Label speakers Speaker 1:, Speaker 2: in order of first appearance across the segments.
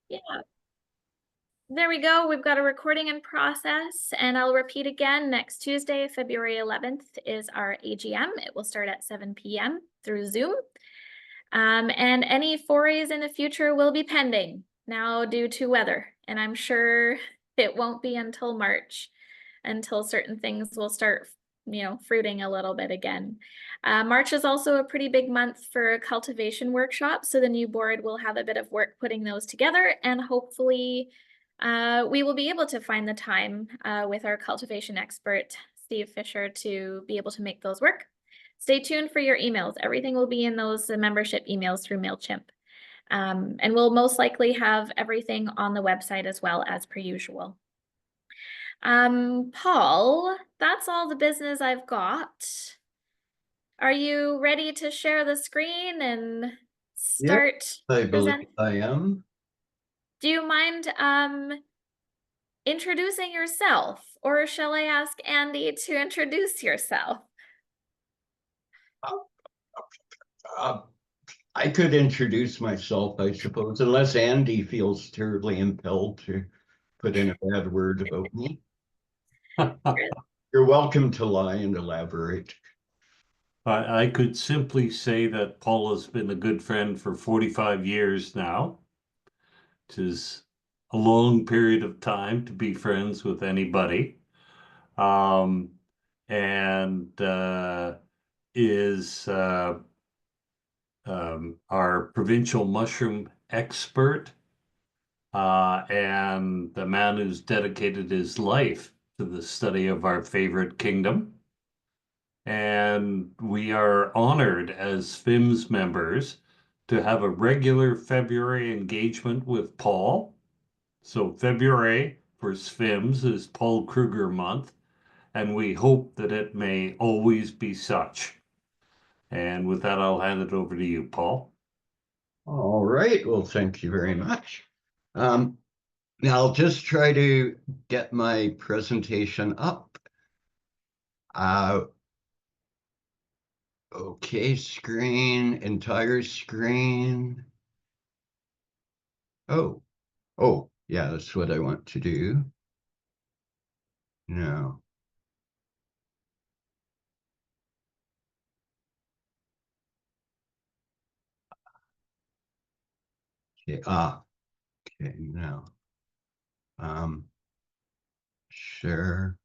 Speaker 1: Yeah. There we go. We've got a recording in process, and I'll repeat again. Next Tuesday, February 11th, is our AGM. It will start at 7 p.m. through Zoom. And any forays in the future will be pending now due to weather. And I'm sure it won't be until March until certain things will start, fruiting a little bit again. March is also a pretty big month for cultivation workshops. So the new board will have a bit of work putting those together, and hopefully we will be able to find the time with our cultivation expert, Steve Fisher, to be able to make those work. Stay tuned for your emails. Everything will be in those membership emails through MailChimp. And we'll most likely have everything on the website as well as per usual. Paul, that's all the business I've got. Are you ready to share the screen and start?
Speaker 2: Yep, I believe I am.
Speaker 1: Do you mind introducing yourself, or shall I ask Andy to introduce yourself?
Speaker 2: I could introduce myself, I suppose, unless Andy feels terribly impelled to put in a bad word about me. You're welcome to lie and elaborate.
Speaker 3: I could simply say that Paul has been a good friend for 45 years now, which is a long period of time to be friends with anybody. And is our provincial mushroom expert and the man who's dedicated his life to the study of our favorite kingdom. And we are honored as FIMS members to have a regular February engagement with Paul. So February for FIMS is Paul Kroeger month, and we hope that it may always be such. And with that, I'll hand it over to you, Paul.
Speaker 2: All right. Well, thank you very much. Now I'll just try to get my presentation up. Okay, screen, entire screen. Oh, yeah, that's what I want to do. No. Okay, okay, now. Sure.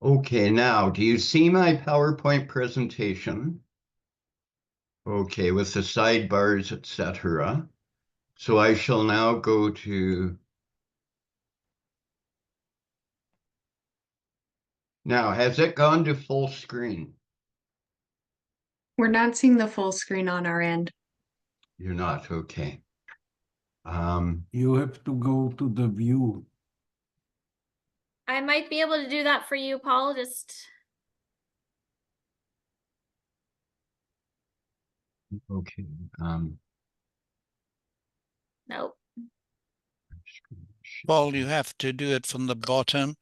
Speaker 2: Okay, now, do you see my PowerPoint presentation? Okay, with the sidebars, etc. So I shall now go to... Now, has it gone to full screen?
Speaker 4: We're not seeing the full screen on our end.
Speaker 2: You're not, okay.
Speaker 5: You have to go to the view.
Speaker 1: I might be able to do that for you, Paul. Just
Speaker 2: okay.
Speaker 1: nope.
Speaker 6: Paul, you have to do it from the bottom.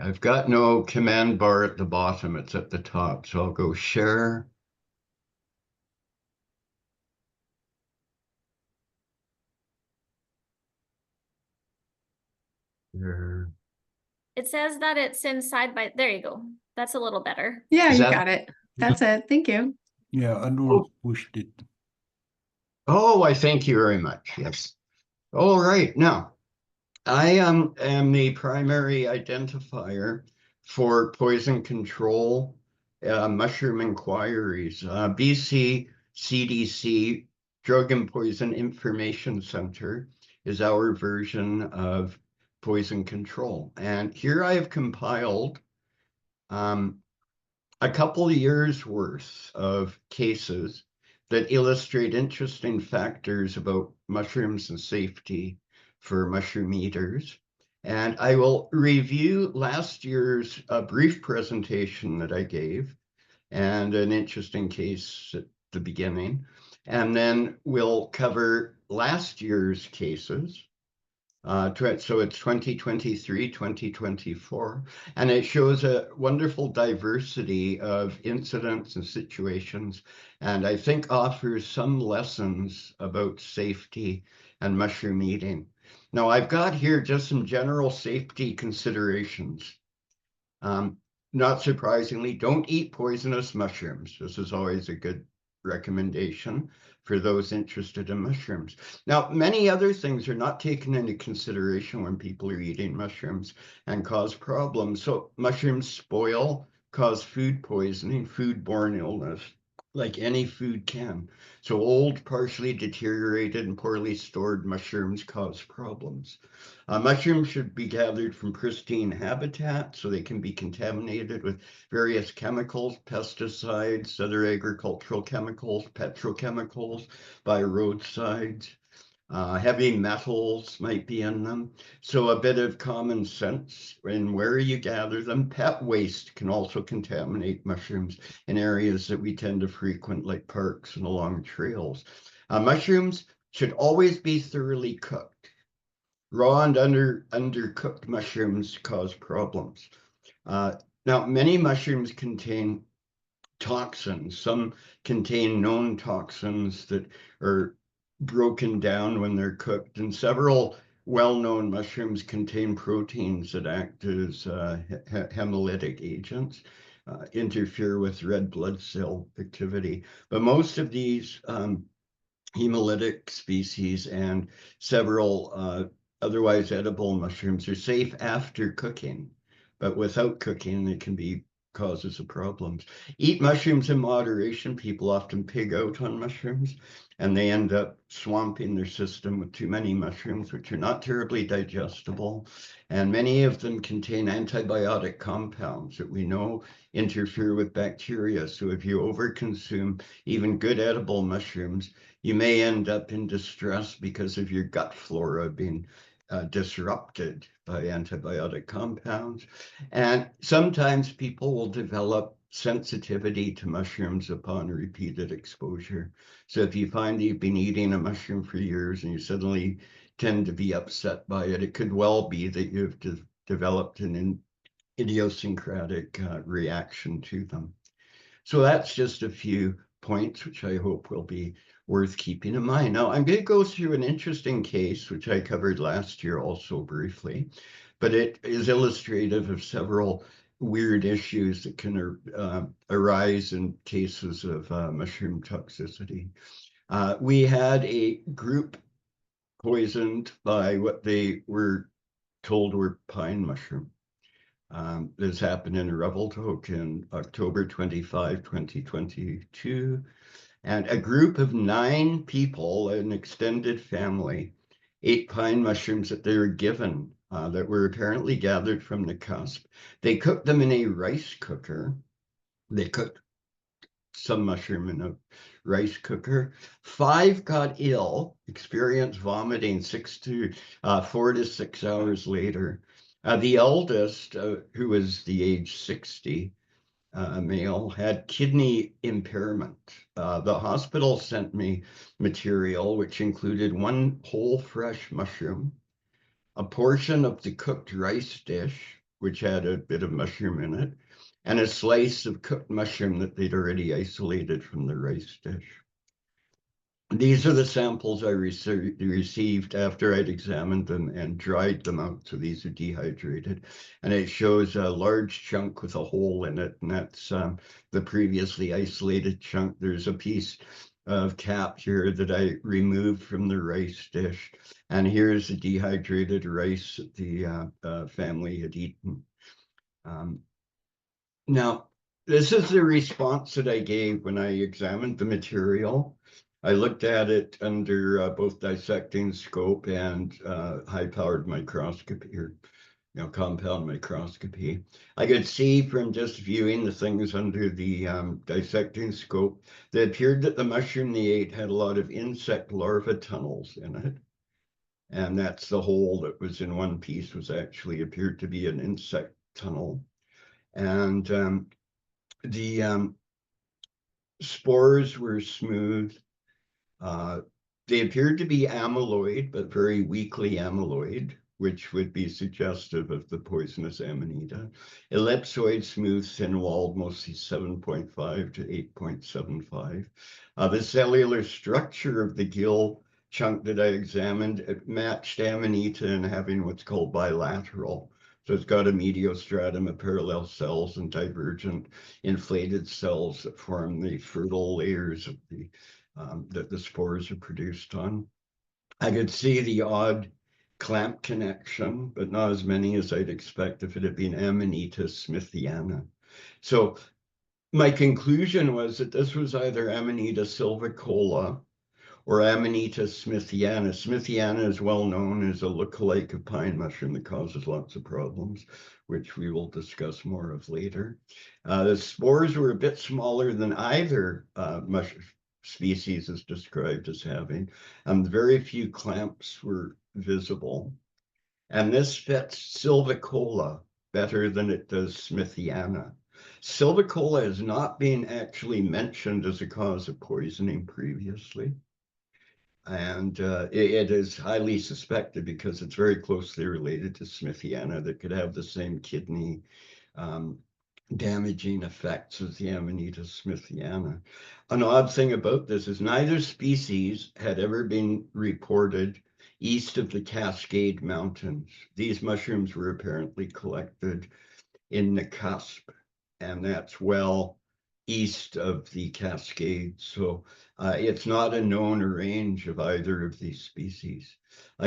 Speaker 2: I've got no command bar at the bottom, it's at the top. So I'll go share. Share.
Speaker 1: It says that it's inside by, there you go. That's a little better.
Speaker 4: Yeah,
Speaker 2: Is
Speaker 4: you
Speaker 2: that-
Speaker 4: got it. That's it. Thank you.
Speaker 5: Yeah, Anul pushed it.
Speaker 2: Oh, I thank you very much. Yes. All right. Now, I am the primary identifier for poison control mushroom inquiries. BCCDC, Drug and Poison Information Center, is our version of poison control. And here I have compiled a couple of years worth of cases that illustrate interesting factors about mushrooms and safety for mushroom eaters. And I will review last year's brief presentation that I gave and an interesting case at the beginning. And then we'll cover last year's cases. So it's 2023, 2024, and it shows a wonderful diversity of incidents and situations, and I think offers some lessons about safety and mushroom eating. Now, I've got here just some general safety considerations. Not surprisingly, don't eat poisonous mushrooms. This is always a good recommendation for those interested in mushrooms. Now, many other things are not taken into consideration when people are eating mushrooms and cause problems. So mushrooms spoil, cause food poisoning, foodborne illness, like any food can. So old, partially deteriorated, and poorly stored mushrooms cause problems. Mushrooms should be gathered from pristine habitat so they can be contaminated with various chemicals, pesticides, other agricultural chemicals, petrochemicals by roadsides. Heavy metals might be in them. So a bit of common sense in where you gather them. Pet waste can also contaminate mushrooms in areas that we tend to frequent, like parks and along trails. Mushrooms should always be thoroughly cooked. Raw and undercooked mushrooms cause problems. Now, many mushrooms contain toxins. Some contain known toxins that are broken down when they're cooked, and several well-known mushrooms contain proteins that act as hemolytic agents, interfere with red blood cell activity. But most of these hemolytic species and several otherwise edible mushrooms are safe after cooking, but without cooking, they can be causes of problems. Eat mushrooms in moderation. People often pig out on mushrooms, and they end up swamping their system with too many mushrooms, which are not terribly digestible. And many of them contain antibiotic compounds that we know interfere with bacteria. So if you overconsume even good edible mushrooms, you may end up in distress because of your gut flora being disrupted by antibiotic compounds. And sometimes people will develop sensitivity to mushrooms upon repeated exposure. So if you find you've been eating a mushroom for years and you suddenly tend to be upset by it, it could well be that you've developed an idiosyncratic reaction to them. So that's just a few points which I hope will be worth keeping in mind. Now, I'm going to go through an interesting case, which I covered last year also briefly, but it is illustrative of several weird issues that can arise in cases of mushroom toxicity. We had a group poisoned by what they were told were pine mushroom. This happened in Revelstoke in October 25, 2022. And a group of 9 people, an extended family, ate pine mushrooms that they were given that were apparently gathered from the cusp. They cooked them in a rice cooker. They cooked some mushroom in a rice cooker. 5 got ill, experienced vomiting 4 to 6 hours later. The eldest, who was the age 60, male, had kidney impairment. The hospital sent me material which included 1 whole fresh mushroom, a portion of the cooked rice dish, which had a bit of mushroom in it, and a slice of cooked mushroom that they'd already isolated from the rice dish. These are the samples I received after I'd examined them and dried them out. So these are dehydrated. And it shows a large chunk with a hole in it. And that's the previously isolated chunk. There's a piece of cap here that I removed from the rice dish. And here's the dehydrated rice that the family had eaten. Now, this is the response that I gave when I examined the material. I looked at it under both dissecting scope and high-powered microscopy, or compound microscopy. I could see from just viewing the things under the dissecting scope that it appeared that the mushroom they ate had a lot of insect larva tunnels in it. And that's the hole that was in one piece was actually appeared to be an insect tunnel. And the spores were smooth. They appeared to be amyloid, but very weakly amyloid, which would be suggestive of the poisonous Amanita. Ellipsoid, smooth, thin-walled, mostly 7.5 to 8.75. The cellular structure of the gill chunk that I examined, it matched Amanita in having what's called bilateral. So it's got a mediostratum of parallel cells and divergent inflated cells that form the fertile layers of the that the spores are produced on. I could see the odd clamp connection, but not as many as I'd expect if it had been Amanita smithiana. So my conclusion was that this was either Amanita silvicola or Amanita smithiana. Smithiana is well known as a lookalike of pine mushroom that causes lots of problems, which we will discuss more of later. The spores were a bit smaller than either mushroom species is described as having. Very few clamps were visible. And this fits silvicola better than it does smithiana. Silvicola has not been actually mentioned as a cause of poisoning previously. And it is highly suspected because it's very closely related to smithiana that could have the same kidney damaging effects as the Amanita smithiana. An odd thing about this is neither species had ever been reported east of the Cascade Mountains. These mushrooms were apparently collected in the cusp, and that's well east of the Cascades. So it's not a known range of either of these species.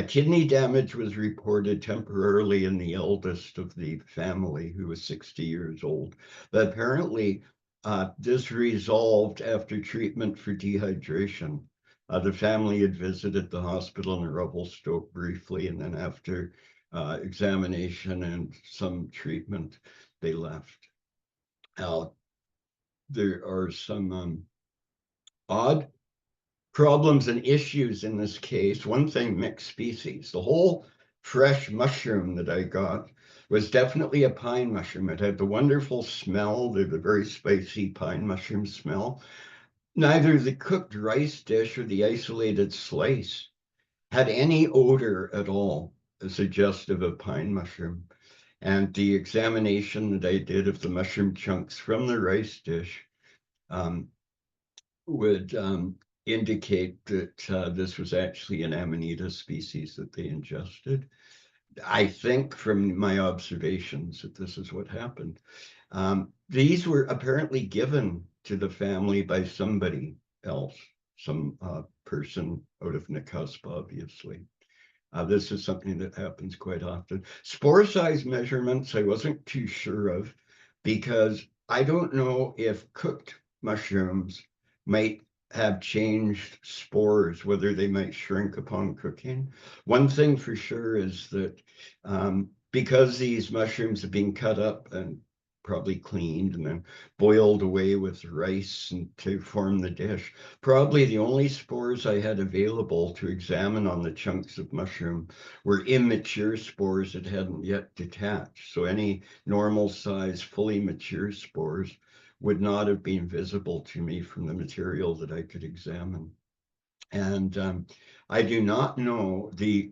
Speaker 2: Kidney damage was reported temporarily in the eldest of the family, who was 60 years old. But apparently, this resolved after treatment for dehydration. The family had visited the hospital in Revelstoke briefly, and then after examination and some treatment, they left. There are some odd problems and issues in this case. One thing, mixed species. The whole fresh mushroom that I got was definitely a pine mushroom. It had the wonderful smell, the very spicy pine mushroom smell. Neither the cooked rice dish or the isolated slice had any odor at all suggestive of pine mushroom. And the examination that I did of the mushroom chunks from the rice dish would indicate that this was actually an Amanita species that they ingested. I think from my observations that this is what happened. These were apparently given to the family by somebody else, some person out of Nakusp, obviously. This is something that happens quite often. Spore size measurements, I wasn't too sure of, because I don't know if cooked mushrooms might have changed spores, whether they might shrink upon cooking. One thing for sure is that because these mushrooms have been cut up and probably cleaned and then boiled away with rice and to form the dish, probably the only spores I had available to examine on the chunks of mushroom were immature spores that hadn't yet detached. So any normal size, fully mature spores would not have been visible to me from the material that I could examine. And I do not know the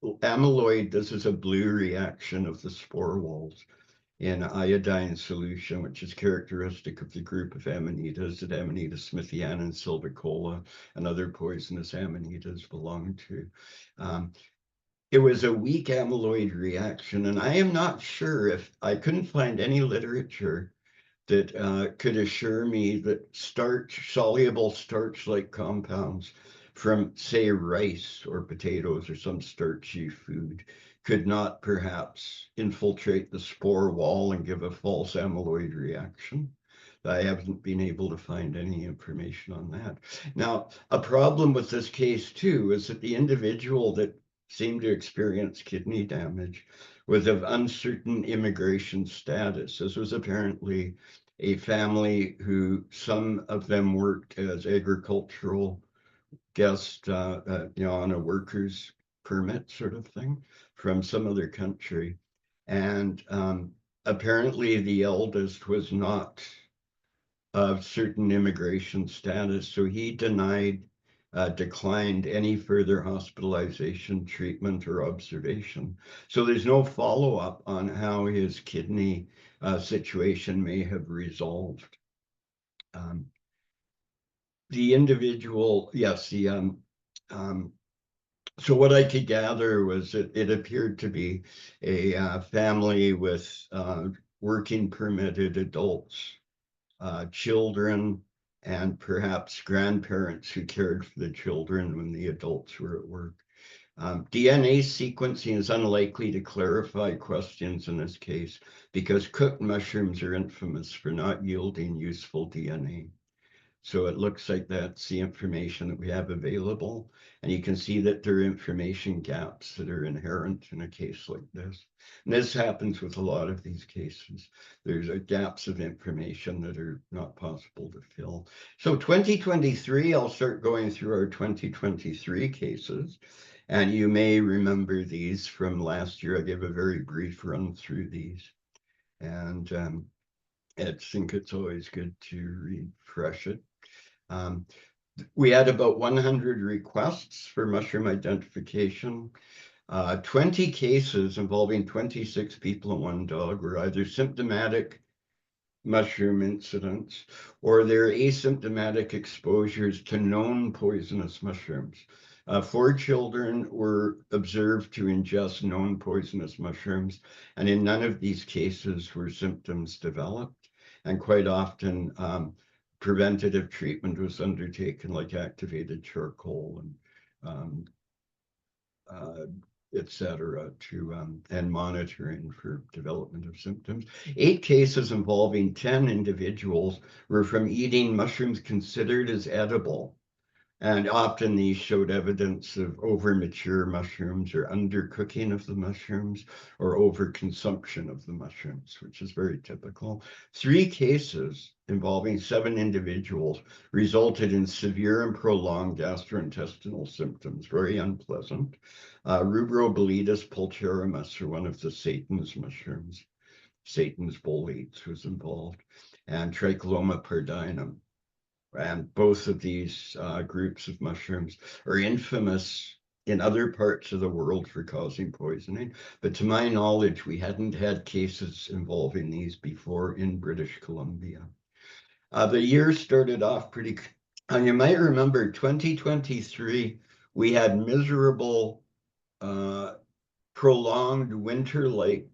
Speaker 2: amyloid. This is a blue reaction of the spore walls in iodine solution, which is characteristic of the group of amanitas that Amanita smithiana and silvicola and other poisonous amanitas belong to. It was a weak amyloid reaction, and I am not sure if I couldn't find any literature that could assure me that soluble starch-like compounds from, say, rice or potatoes or some starchy food could not perhaps infiltrate the spore wall and give a false amyloid reaction. I haven't been able to find any information on that. Now, a problem with this case, too, is that the individual that seemed to experience kidney damage was of uncertain immigration status. This was apparently a family who, some of them worked as agricultural guests, on a worker's permit sort of thing from some other country. And apparently the eldest was not of certain immigration status. So he denied declined any further hospitalization, treatment, or observation. So there's no follow-up on how his kidney situation may have resolved. The individual, yes, so what I could gather was that it appeared to be a family with working permitted adults, children, and perhaps grandparents who cared for the children when the adults were at work. DNA sequencing is unlikely to clarify questions in this case because cooked mushrooms are infamous for not yielding useful DNA. So it looks like that's the information that we have available. And you can see that there are information gaps that are inherent in a case like this. And this happens with a lot of these cases. There's gaps of information that are not possible to fill. So 2023, I'll start going through our 2023 cases. And you may remember these from last year. I gave a very brief run through these. And I think it's always good to refresh it. We had about 100 requests for mushroom identification. 20 cases involving 26 people and 1 dog were either symptomatic mushroom incidents or they're asymptomatic exposures to known poisonous mushrooms. 4 children were observed to ingest known poisonous mushrooms, and in none of these cases were symptoms developed. And quite often, preventative treatment was undertaken, like activated charcoal and etc., and monitoring for development of symptoms. 8 cases involving 10 individuals were from eating mushrooms considered as edible. And often these showed evidence of over-mature mushrooms or undercooking of the mushrooms or overconsumption of the mushrooms, which is very typical. 3 cases involving 7 individuals resulted in severe and prolonged gastrointestinal symptoms, very unpleasant. Rubroboletus pulcherimus, or one of the Satan's mushrooms, Satan's boletes, was involved, and Tricholoma pardinum. And both of these groups of mushrooms are infamous in other parts of the world for causing poisoning. But to my knowledge, we hadn't had cases involving these before in British Columbia. The year started off pretty, and you might remember 2023, we had miserable, prolonged winter-like,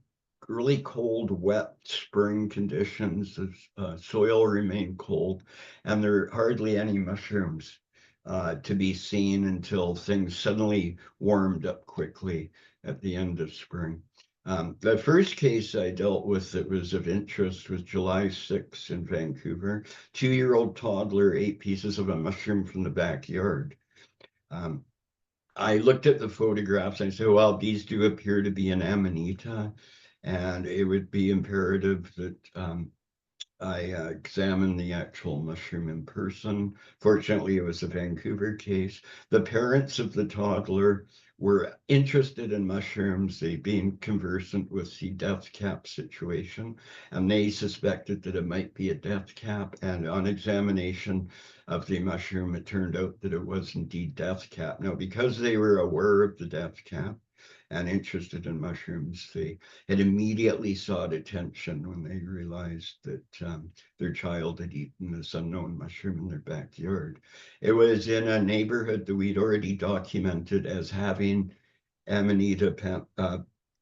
Speaker 2: really cold, wet spring conditions. The soil remained cold, and there are hardly any mushrooms to be seen until things suddenly warmed up quickly at the end of spring. The first case I dealt with that was of interest was July 6 in Vancouver. 2-year-old toddler ate pieces of a mushroom from the backyard. I looked at the photographs and I said, well, these do appear to be an amanita, and it would be imperative that I examine the actual mushroom in person. Fortunately, it was a Vancouver case. The parents of the toddler were interested in mushrooms, they being conversant with the death cap situation, and they suspected that it might be a death cap. And on examination of the mushroom, it turned out that it was indeed death cap. Now, because they were aware of the death cap and interested in mushrooms, they had immediately sought attention when they realized that their child had eaten this unknown mushroom in their backyard. It was in a neighborhood that we'd already documented as having Amanita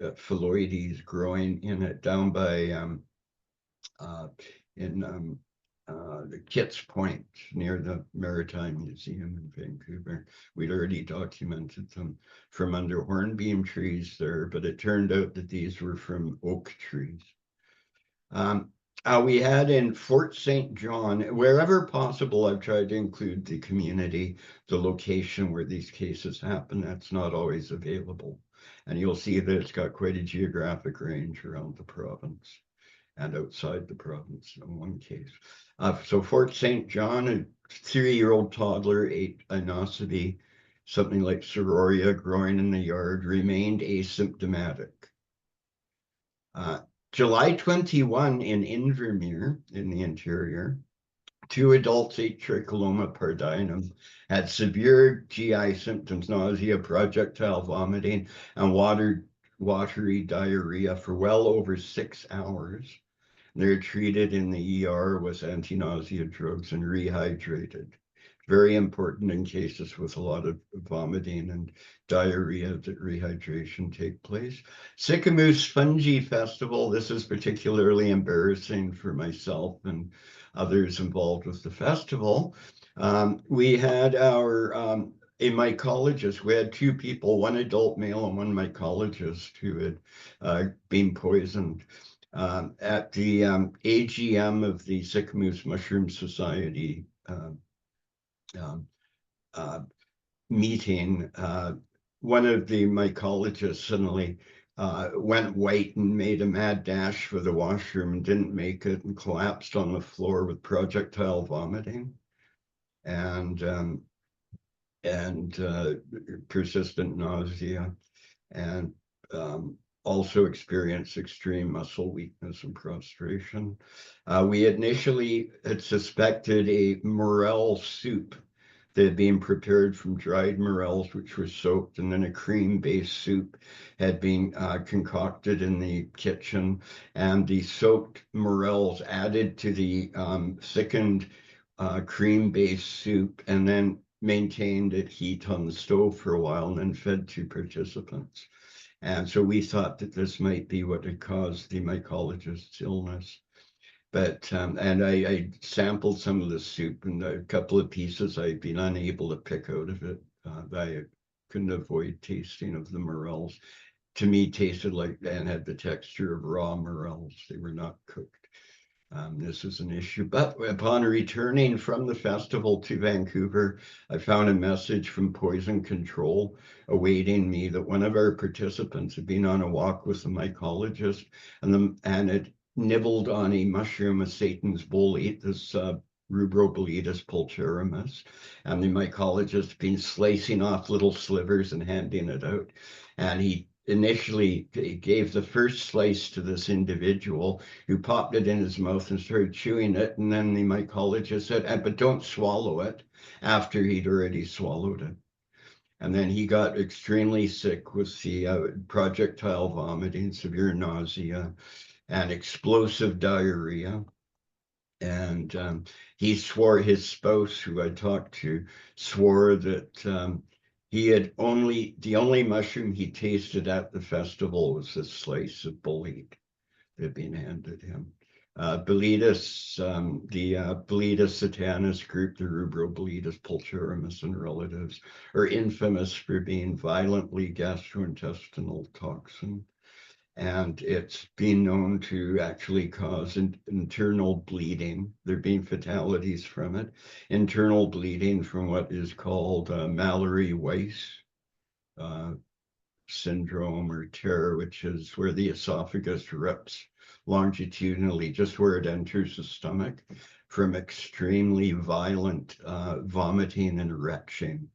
Speaker 2: phalloides growing in it, down by the Kitts Point near the Maritime Museum in Vancouver. We'd already documented them from under hornbeam trees there, but it turned out that these were from oak trees. We had in Fort St. John, wherever possible, I've tried to include the community, the location where these cases happen. That's not always available. And you'll see that it's got quite a geographic range around the province and outside the province in one case. So Fort St. John, a 3-year-old toddler ate a noscity, something like Sororia, growing in the yard, remained asymptomatic. July 21 in Invermere in the interior, 2 adults ate Tricholoma pardinum, had severe GI symptoms, nausea, projectile vomiting, and watery diarrhea for well over 6 hours. They're treated in the ER with anti-nausea drugs and rehydrated. Very important in cases with a lot of vomiting and diarrhea that rehydration take place. Sycamoose Fungi Festival. This is particularly embarrassing for myself and others involved with the festival. We had a mycologist. We had 2 people, 1 adult male and 1 mycologist who had been poisoned. At the AGM of the Sycamoose Mushroom Society meeting, one of the mycologists suddenly went white and made a mad dash for the washroom and didn't make it and collapsed on the floor with projectile vomiting and persistent nausea, and also experienced extreme muscle weakness and prostration. We initially had suspected a morel soup that had been prepared from dried morels, which were soaked, and then a cream-based soup had been concocted in the kitchen, and the soaked morels added to the thickened cream-based soup, and then maintained at heat on the stove for a while, and then fed to participants. And so we thought that this might be what had caused the mycologist's illness. But, and I sampled some of the soup, and a couple of pieces I'd been unable to pick out of it. I couldn't avoid tasting of the morels. To me, tasted like, and had the texture of raw morels. They were not cooked. This is an issue. But upon returning from the festival to Vancouver, I found a message from Poison Control awaiting me that one of our participants had been on a walk with a mycologist and had nibbled on a mushroom of Satan's bolete, this Rubroboletus pulcherimus, and the mycologist had been slicing off little slivers and handing it out. And he initially gave the first slice to this individual who popped it in his mouth and started chewing it. And then the mycologist said, but don't swallow it, after he'd already swallowed it. And then he got extremely sick with the projectile vomiting, severe nausea, and explosive diarrhea. And he swore, his spouse, who I talked to, swore that he had the only mushroom he tasted at the festival was a slice of bolete that had been handed him. Boletus, the Boletus satanus group, the Rubroboletus pulcherimus and relatives, are infamous for being violently gastrointestinal toxin. And it's been known to actually cause internal bleeding. There have been fatalities from it. Internal bleeding from what is called Mallory-Weiss syndrome or tear, which is where the esophagus rips longitudinally, just where it enters the stomach, from extremely violent vomiting and retching,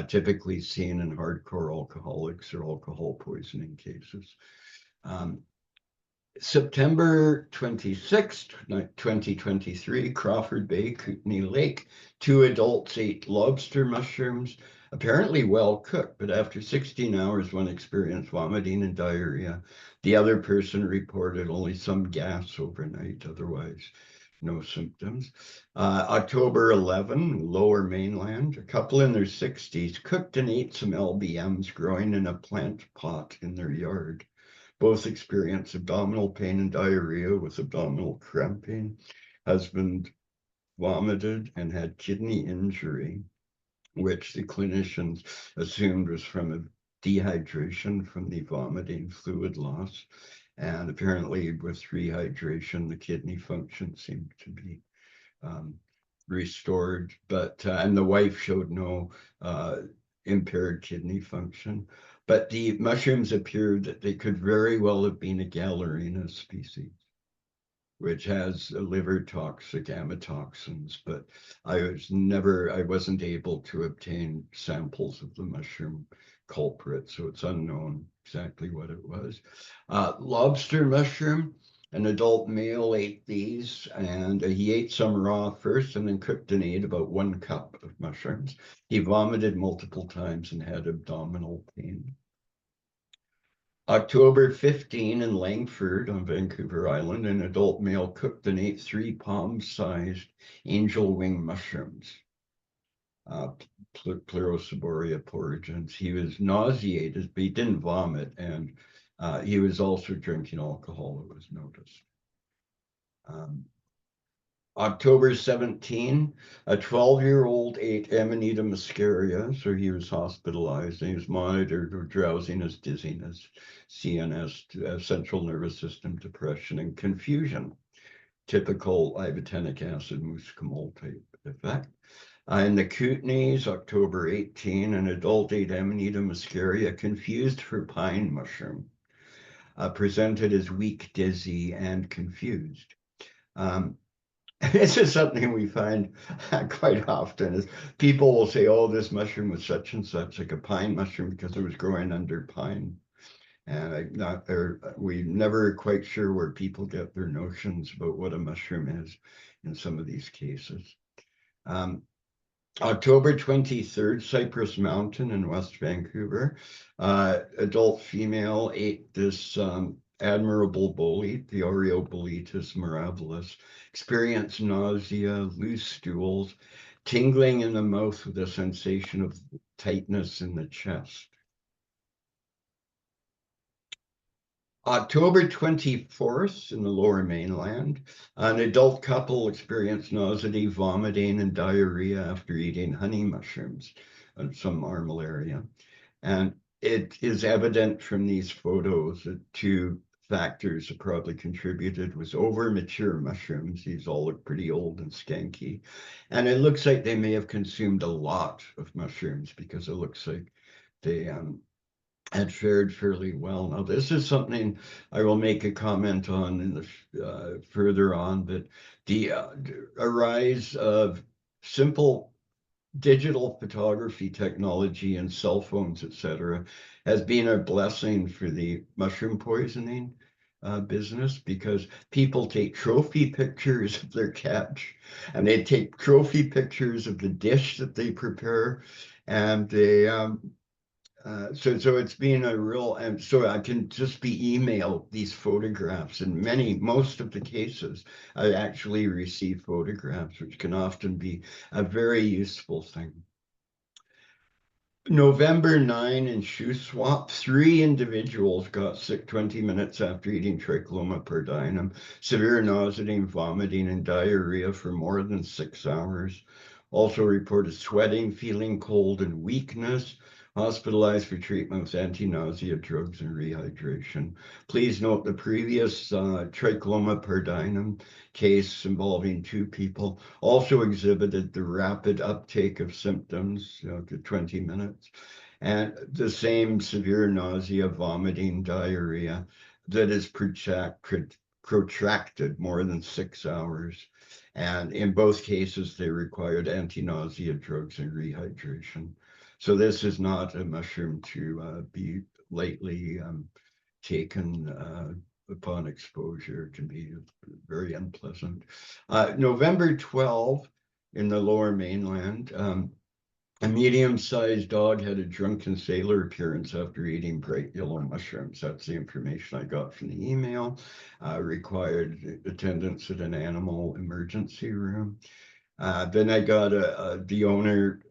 Speaker 2: typically seen in hardcore alcoholics or alcohol poisoning cases. September 26th, 2023, Crawford Bay, Kootenay Lake. 2 adults ate lobster mushrooms, apparently well cooked, but after 16 hours, one experienced vomiting and diarrhea. The other person reported only some gas overnight, otherwise no symptoms. October 11, Lower Mainland, a couple in their 60s cooked and ate some LBMs growing in a plant pot in their yard. Both experienced abdominal pain and diarrhea with abdominal cramping. Husband vomited and had kidney injury, which the clinicians assumed was from a dehydration from the vomiting fluid loss. And apparently with rehydration, the kidney function seemed to be restored, but and the wife showed no impaired kidney function. But the mushrooms appeared that they could very well have been a Galerina species, which has liver toxic amatoxins, but I wasn't able to obtain samples of the mushroom culprit, so it's unknown exactly what it was. Lobster mushroom, An adult male ate these, and he ate some raw first and then cooked and ate about 1 cup of mushrooms. He vomited multiple times and had abdominal pain. October 15 in Langford on Vancouver Island, an adult male cooked and ate 3 palm-sized angel wing mushrooms, Pleuroseboria porogens. He was nauseated, but he didn't vomit, and he was also drinking alcohol, it was noticed. October 17, a 12-year-old ate Amanita muscaria, so he was hospitalized and he was monitored for drowsiness, dizziness, CNS, central nervous system depression, and confusion. Typical ibotenic acid muscimol type effect. In the Kootenays, October 18, an adult ate Amanita muscaria confused for pine mushroom, presented as weak, dizzy, and confused. This is something we find quite often is people will say, oh, this mushroom was such and such, like a pine mushroom, because it was growing under pine. And we're never quite sure where people get their notions about what a mushroom is in some of these cases. October 23rd, Cypress Mountain in West Vancouver. Adult female ate this admirable bolete, the Oreoboletus mirabilis, experienced nausea, loose stools, tingling in the mouth with a sensation of tightness in the chest. October 24th in the Lower Mainland, an adult couple experienced nausea, vomiting, and diarrhea after eating honey mushrooms and some armillaria. And it is evident from these photos that 2 factors that probably contributed was over mature mushrooms. These all look pretty old and skanky. And it looks like they may have consumed a lot of mushrooms because it looks like they had fared fairly well. Now, this is something I will make a comment on in the further on, but the rise of simple digital photography technology and cell phones, etc., has been a blessing for the mushroom poisoning business, because people take trophy pictures of their catch and they take trophy pictures of the dish that they prepare, and they so it's been a real, and so I can just be emailed these photographs. In most of the cases, I actually receive photographs, which can often be a very useful thing. November 9 in Shuswap, 3 individuals got sick 20 minutes after eating Trichloma pardinum, severe nausea, vomiting, and diarrhea for more than 6 hours. Also reported sweating, feeling cold, and weakness. Hospitalized for treatment with anti-nausea drugs and rehydration. Please note the previous Trichloma pardinum case involving 2 people also exhibited the rapid uptake of symptoms to 20 minutes, and the same severe nausea, vomiting, diarrhea that is protracted more than 6 hours. And in both cases, they required anti-nausea drugs and rehydration. So this is not a mushroom to be lightly taken upon exposure. It can be very unpleasant. November 12 in the Lower Mainland, a medium-sized dog had a drunken sailor appearance after eating bright yellow mushrooms. That's the information I got from the email. Required attendance at an animal emergency room. Then I got the owner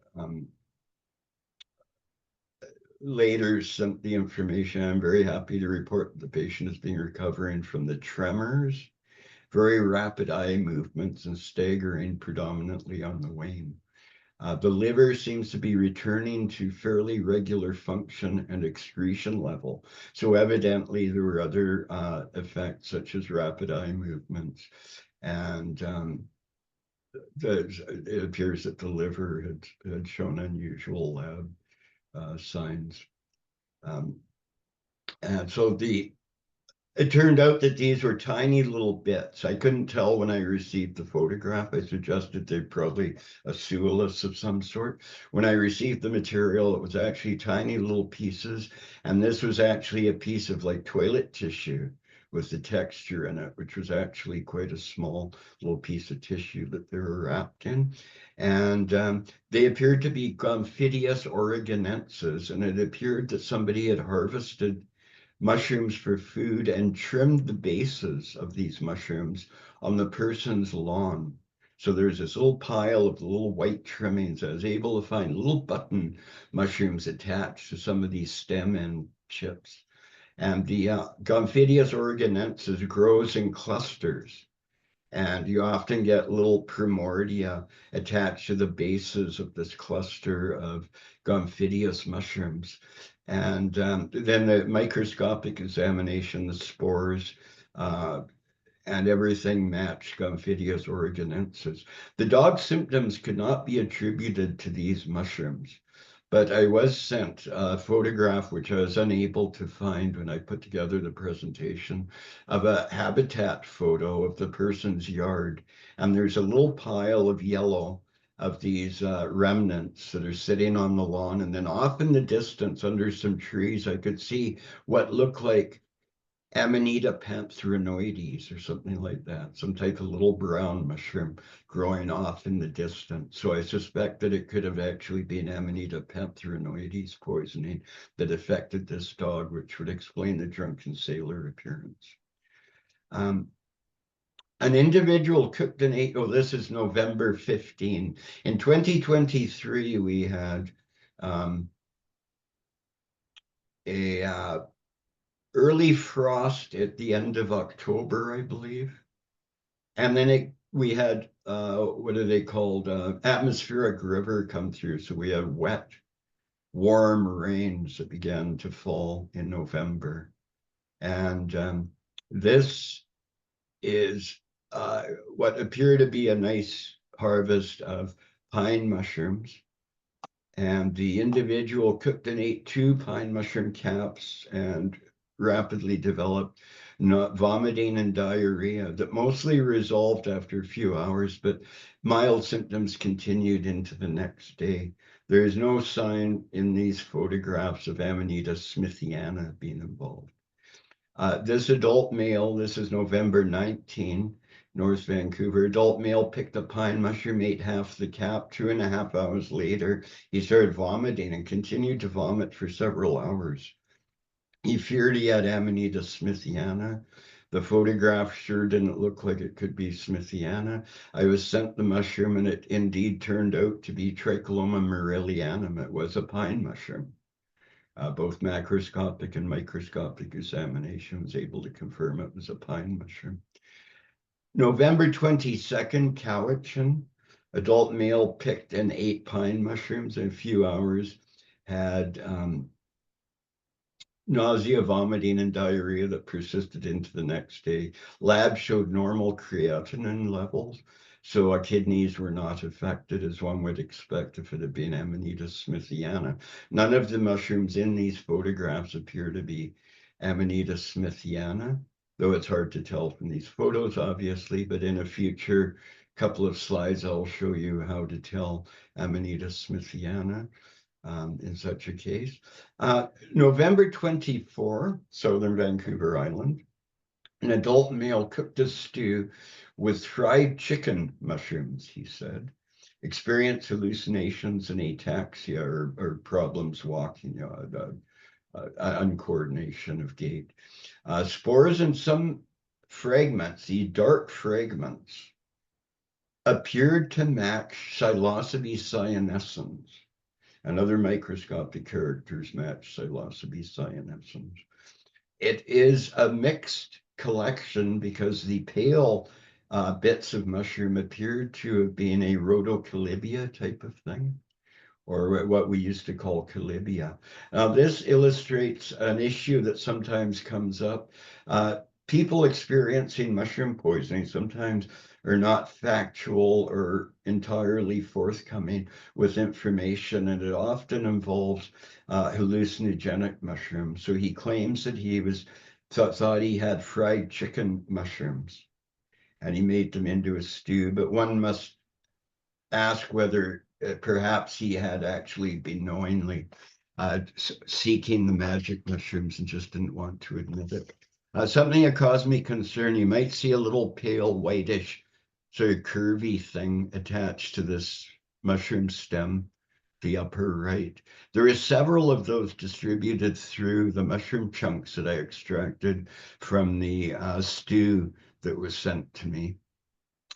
Speaker 2: later sent the information. I'm very happy to report that the patient has been recovering from the tremors, very rapid eye movements, and staggering predominantly on the wane. The liver seems to be returning to fairly regular function and excretion level. So evidently there were other effects such as rapid eye movements, and it appears that the liver had shown unusual lab signs. And so it turned out that these were tiny little bits. I couldn't tell when I received the photograph. I suggested they're probably a suolus of some sort. When I received the material, it was actually tiny little pieces. And this was actually a piece of like toilet tissue with the texture in it, which was actually quite a small little piece of tissue that they were wrapped in. And they appeared to be Gomphidius oregonensis, and it appeared that somebody had harvested mushrooms for food and trimmed the bases of these mushrooms on the person's lawn. So there's this little pile of little white trimmings. I was able to find little button mushrooms attached to some of these stem end chips. And the Gomphidius oregonensis grows in clusters. And you often get little primordia attached to the bases of this cluster of Gomphidius mushrooms. And then the microscopic examination, the spores, and everything matched Gomphidius oregonensis. The dog symptoms could not be attributed to these mushrooms, but I was sent a photograph, which I was unable to find when I put together the presentation, of a habitat photo of the person's yard. And there's a little pile of yellow of these remnants that are sitting on the lawn. And then off in the distance under some trees, I could see what looked like Amanita pantherinoides or something like that, some type of little brown mushroom growing off in the distance. So I suspect that it could have actually been Amanita pantherinoides poisoning that affected this dog, which would explain the drunken sailor appearance. An individual cooked and ate, oh, this is November 15. In 2023, we had early frost at the end of October, I believe. And then we had, what are they called? Atmospheric river come through. So we had wet, warm rains that began to fall in November. And this is what appeared to be a nice harvest of pine mushrooms. And the individual cooked and ate 2 pine mushroom caps and rapidly developed vomiting and diarrhea that mostly resolved after a few hours, but mild symptoms continued into the next day. There is no sign in these photographs of Amanita smithiana being involved. This adult male, this is November 19, North Vancouver. Adult male picked a pine mushroom, ate half the cap. 2.5 hours later, he started vomiting and continued to vomit for several hours. He feared he had Amanita smithiana. The photograph sure didn't look like it could be smithiana. I was sent the mushroom, and it indeed turned out to be Tricholoma morellianum. It was a pine mushroom. Both macroscopic and microscopic examination was able to confirm it was a pine mushroom. November 22nd, Cowichan. Adult male picked and ate pine mushrooms in a few hours, had nausea, vomiting, and diarrhea that persisted into the next day. Lab showed normal creatinine levels, so our kidneys were not affected as one would expect if it had been Amanita smithiana. None of the mushrooms in these photographs appear to be Amanita smithiana, though it's hard to tell from these photos, obviously, but in a future couple of slides, I'll show you how to tell Amanita smithiana. In such a case. November 24, Southern Vancouver Island, an adult male cooked a stew with fried chicken mushrooms, he said. Experienced hallucinations and ataxia or problems walking, uncoordination of gait. Spores in some fragments, these dark fragments, appeared to match Psilocybe cyanescens. And other microscopic characters match Psilocybe cyanescens. It is a mixed collection because the pale bits of mushroom appeared to have been a rhodocalibia type of thing, or what we used to call calibia. Now, this illustrates an issue that sometimes comes up. People experiencing mushroom poisoning sometimes are not factual or entirely forthcoming with information, and it often involves hallucinogenic mushrooms. So he claims that he thought he had fried chicken mushrooms, and he made them into a stew, but one must ask whether perhaps he had actually been knowingly seeking the magic mushrooms and just didn't want to admit it. Something that caused me concern, you might see a little pale whitish sort of curvy thing attached to this mushroom stem, the upper right. There is several of those distributed through the mushroom chunks that I extracted from the stew that was sent to me.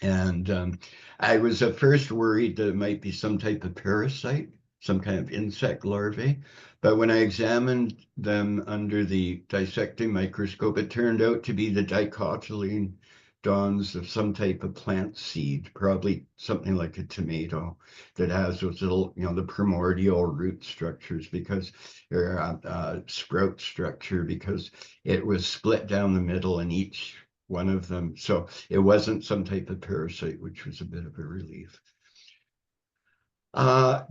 Speaker 2: And I was at first worried that it might be some type of parasite, some kind of insect larvae. But when I examined them under the dissecting microscope, it turned out to be the dicotyledon dawns of some type of plant seed, probably something like a tomato that has those little, the primordial root structures because, or sprout structure, because it was split down the middle in each one of them. So it wasn't some type of parasite, which was a bit of a relief.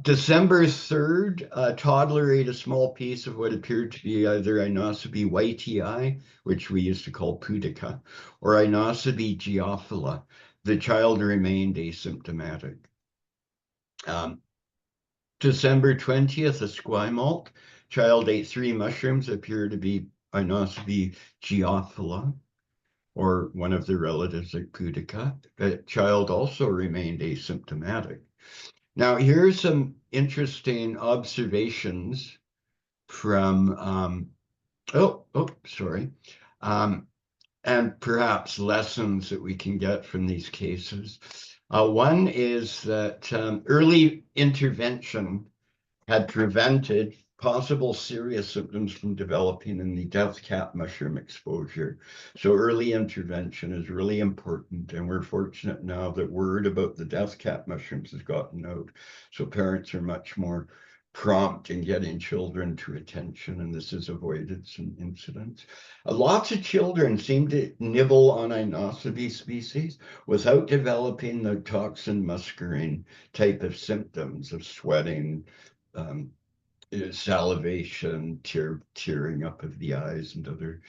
Speaker 2: December 3rd, a toddler ate a small piece of what appeared to be either Inocebi whitei, which we used to call pudica, or Inocebi geophila. The child remained asymptomatic. December 20th, a squamalt. Child ate 3 mushrooms that appear to be Inocebi geophila, or one of the relatives like pudica. The child also remained asymptomatic. Now, here's some interesting observations from, and perhaps lessons that we can get from these cases. One is that early intervention had prevented possible serious symptoms from developing in the death cap mushroom exposure. So early intervention is really important, and we're fortunate now that word about the death cap mushrooms has gotten out. So parents are much more prompt in getting children to attention, and this has avoided some incidents. Lots of children seem to nibble on Inocebi species without developing the toxin muscarine type of symptoms of sweating, salivation, tearing up of the eyes, and other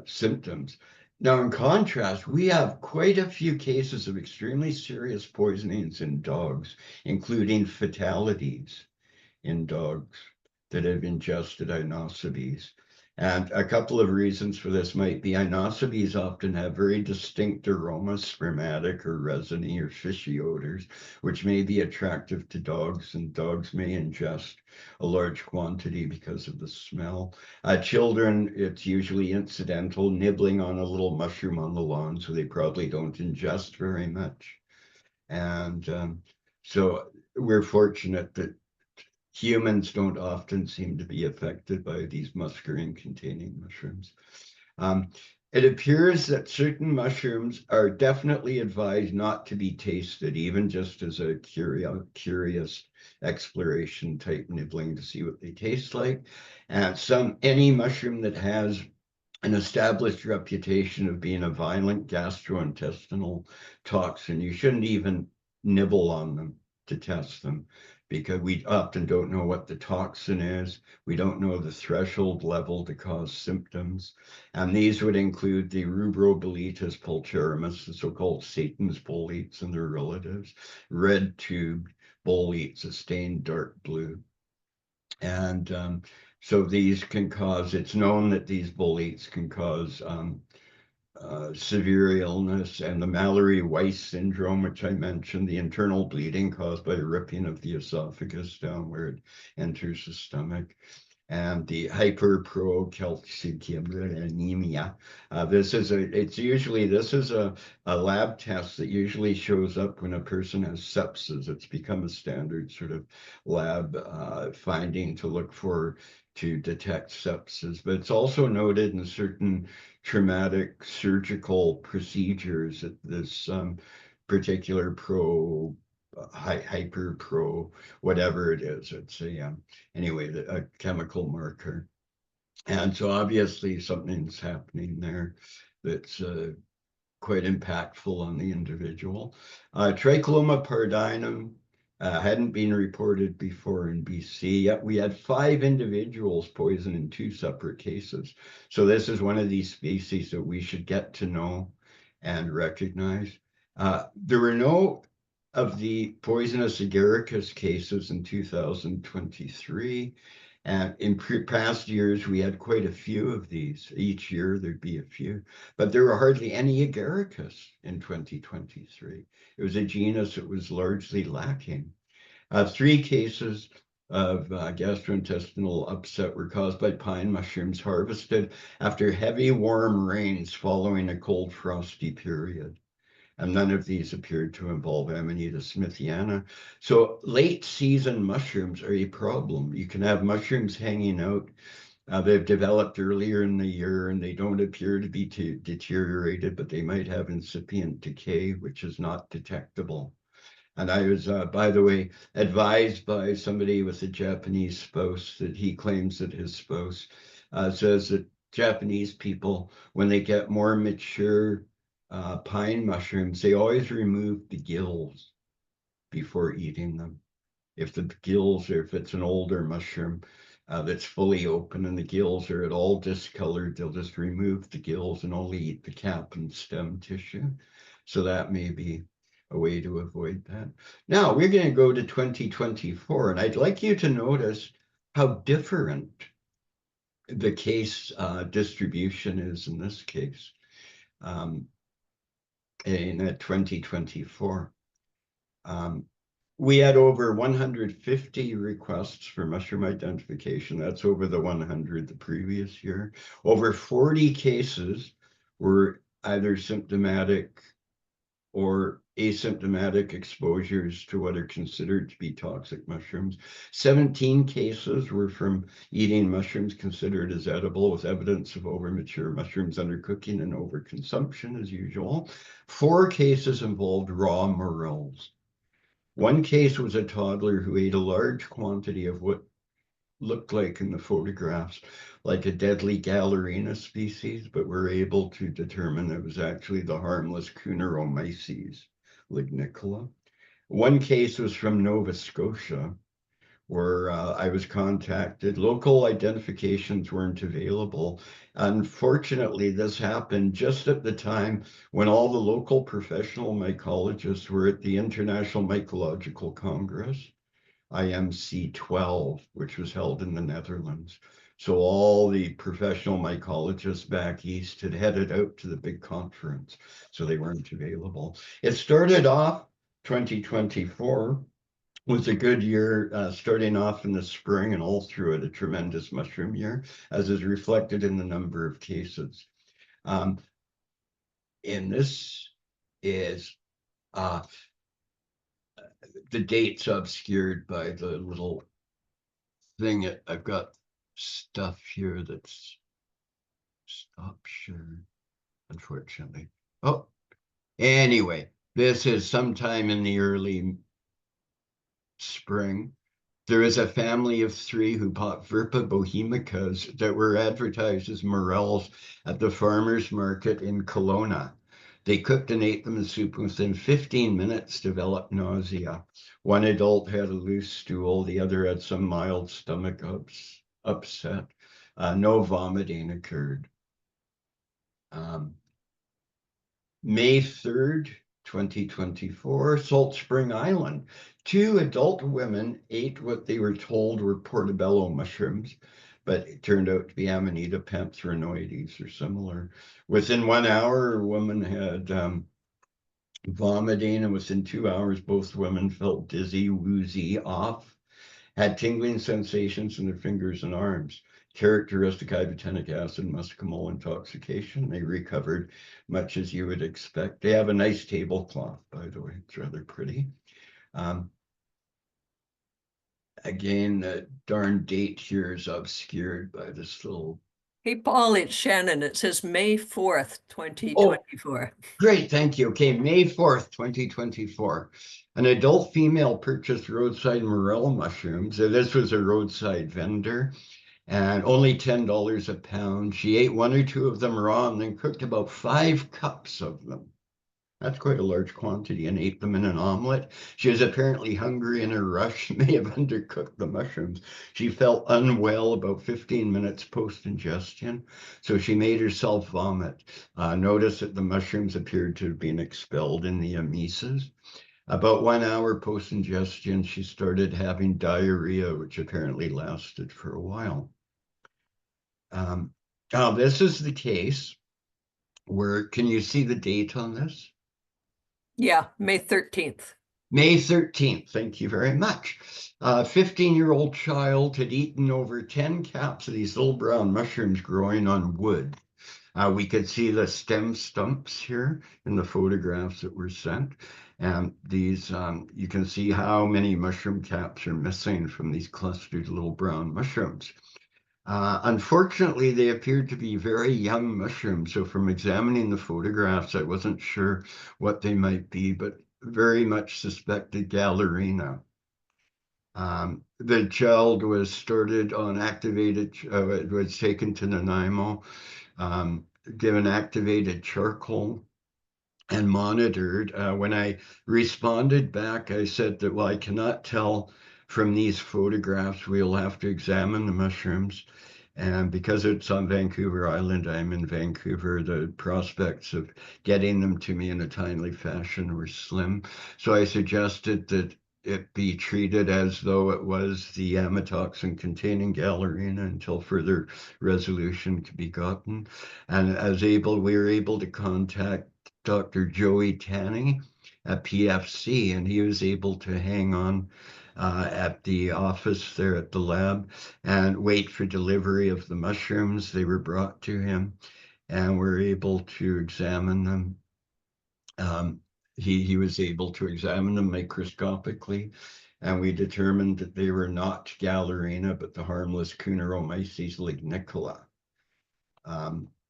Speaker 2: symptoms. Now, in contrast, we have quite a few cases of extremely serious poisonings in dogs, including fatalities in dogs that have ingested Inocebes. And a couple of reasons for this might be Inocebes often have very distinct aromas, spermatic or resiny or fishy odors, which may be attractive to dogs, and dogs may ingest a large quantity because of the smell. Children, it's usually incidental, nibbling on a little mushroom on the lawn, so they probably don't ingest very much. And so we're fortunate that humans don't often seem to be affected by these muscarine-containing mushrooms. It appears that certain mushrooms are definitely advised not to be tasted, even just as a curious exploration type nibbling to see what they taste like. And any mushroom that has an established reputation of being a violent gastrointestinal toxin, you shouldn't even nibble on them to test them, because we often don't know what the toxin is. We don't know the threshold level to cause symptoms. And these would include the Rubroboletus pulcherimus, the so-called Satan's boletes and their relatives, red-tubed boletes, a stained dark blue. And so these can cause, it's known that these boletes can cause severe illness, and the Mallory-Weiss syndrome, which I mentioned, the internal bleeding caused by ripping of the esophagus down where it enters the stomach, and the hyperprocalcemia. This is a lab test that usually shows up when a person has sepsis. It's become a standard sort of lab finding to look for to detect sepsis, but it's also noted in certain traumatic surgical procedures that this particular hyperpro, whatever it is, it's a chemical marker. And so obviously something's happening there that's quite impactful on the individual. Tricholoma pardinum hadn't been reported before in BC, yet we had 5 individuals poisoned in 2 separate cases. So this is one of these species that we should get to know and recognize. There were no of the poisonous agaricus cases in 2023, And in past years, we had quite a few of these. Each year there'd be a few, but there were hardly any agaricus in 2023. It was a genus that was largely lacking. 3 cases of gastrointestinal upset were caused by pine mushrooms harvested after heavy warm rains following a cold frosty period. And none of these appeared to involve Amanita smithiana. So late season mushrooms are a problem. You can have mushrooms hanging out. They've developed earlier in the year and they don't appear to be deteriorated, but they might have incipient decay, which is not detectable. And I was, by the way, advised by somebody with a Japanese spouse that he claims that his spouse says that Japanese people, when they get more mature pine mushrooms, they always remove the gills before eating them. If the gills, or if it's an older mushroom that's fully open and the gills are at all discolored, they'll just remove the gills and only eat the cap and stem tissue. So that may be a way to avoid that. Now we're going to go to 2024, and I'd like you to notice how different the case distribution is in this case. In 2024. We had over 150 requests for mushroom identification. That's over the 100 the previous year. Over 40 cases were either symptomatic or asymptomatic exposures to what are considered to be toxic mushrooms. 17 cases were from eating mushrooms considered as edible with evidence of overmature mushrooms undercooking and overconsumption as usual. 4 cases involved raw morels. 1 case was a toddler who ate a large quantity of what looked like in the photographs like a deadly Gallerina species, but we're able to determine it was actually the harmless Cuneroomyces lignicola. 1 case was from Nova Scotia, where I was contacted. Local identifications weren't available. Unfortunately, this happened just at the time when all the local professional mycologists were at the International Mycological Congress, IMC 12, which was held in the Netherlands. So all the professional mycologists back east had headed out to the big conference, so they weren't available. It started off 2024 was a good year, starting off in the spring and all through it, a tremendous mushroom year, as is reflected in the number of cases. And this is the dates obscured by the little thing. I've got stuff here that's stop share, unfortunately. Oh, anyway, this is sometime in the early spring. There is a family of 3 who bought Verpa bohemicas that were advertised as morels at the farmer's market in Kelowna. They cooked and ate them in soup and within 15 minutes developed nausea. 1 adult had a loose stool, the other had some mild stomach upset. No vomiting occurred. May 3rd, 2024, Salt Spring Island. 2 adult women ate what they were told were portobello mushrooms, but it turned out to be Amanita panthrenoides or similar. Within 1 hour, a woman had vomiting, and within 2 hours, both women felt dizzy, woozy, off, had tingling sensations in their fingers and arms. Characteristic ibotenic acid muscimol intoxication. They recovered much as you would expect. They have a nice tablecloth, by the way. It's rather pretty. Again, the darn date here is obscured by this little...
Speaker 7: Hey, Paul, it's Shannon. It says May 4th, 2024.
Speaker 2: Oh, great, thank you. Okay, May 4th, 2024. An adult female purchased roadside morel mushrooms. So this was a roadside vendor, and only $10 a pound. She ate 1 or 2 of them raw and then cooked about 5 cups of them. That's quite a large quantity, and ate them in an omelet. She was apparently hungry in a rush. She may have undercooked the mushrooms. She felt unwell about 15 minutes post-ingestion, so she made herself vomit. Notice that the mushrooms appeared to have been expelled in the emesis. About 1 hour post-ingestion, she started having diarrhea, which apparently lasted for a while. Now, this is the case where, can you see the date on this?
Speaker 7: Yeah, May 13th.
Speaker 2: May 13th, thank you very much. A 15-year-old child had eaten over 10 caps of these little brown mushrooms growing on wood. We could see the stem stumps here in the photographs that were sent. And these, you can see how many mushroom caps are missing from these clustered little brown mushrooms. Unfortunately, they appeared to be very young mushrooms. So from examining the photographs, I wasn't sure what they might be, but very much suspected Gallerina. The child was started on activated, was taken to Nanaimo, given activated charcoal and monitored. When I responded back, I said that, well, I cannot tell from these photographs, we'll have to examine the mushrooms. And because it's on Vancouver Island, I'm in Vancouver, the prospects of getting them to me in a timely fashion were slim. So I suggested that it be treated as though it was the amatoxin containing Gallerina until further resolution could be gotten. And we were able to contact Dr. Joey Tanny at PFC, and he was able to hang on at the office there at the lab and wait for delivery of the mushrooms. They were brought to him and we're able to examine them. He was able to examine them microscopically, and we determined that they were not Gallerina, but the harmless Cuneromyces lignicola.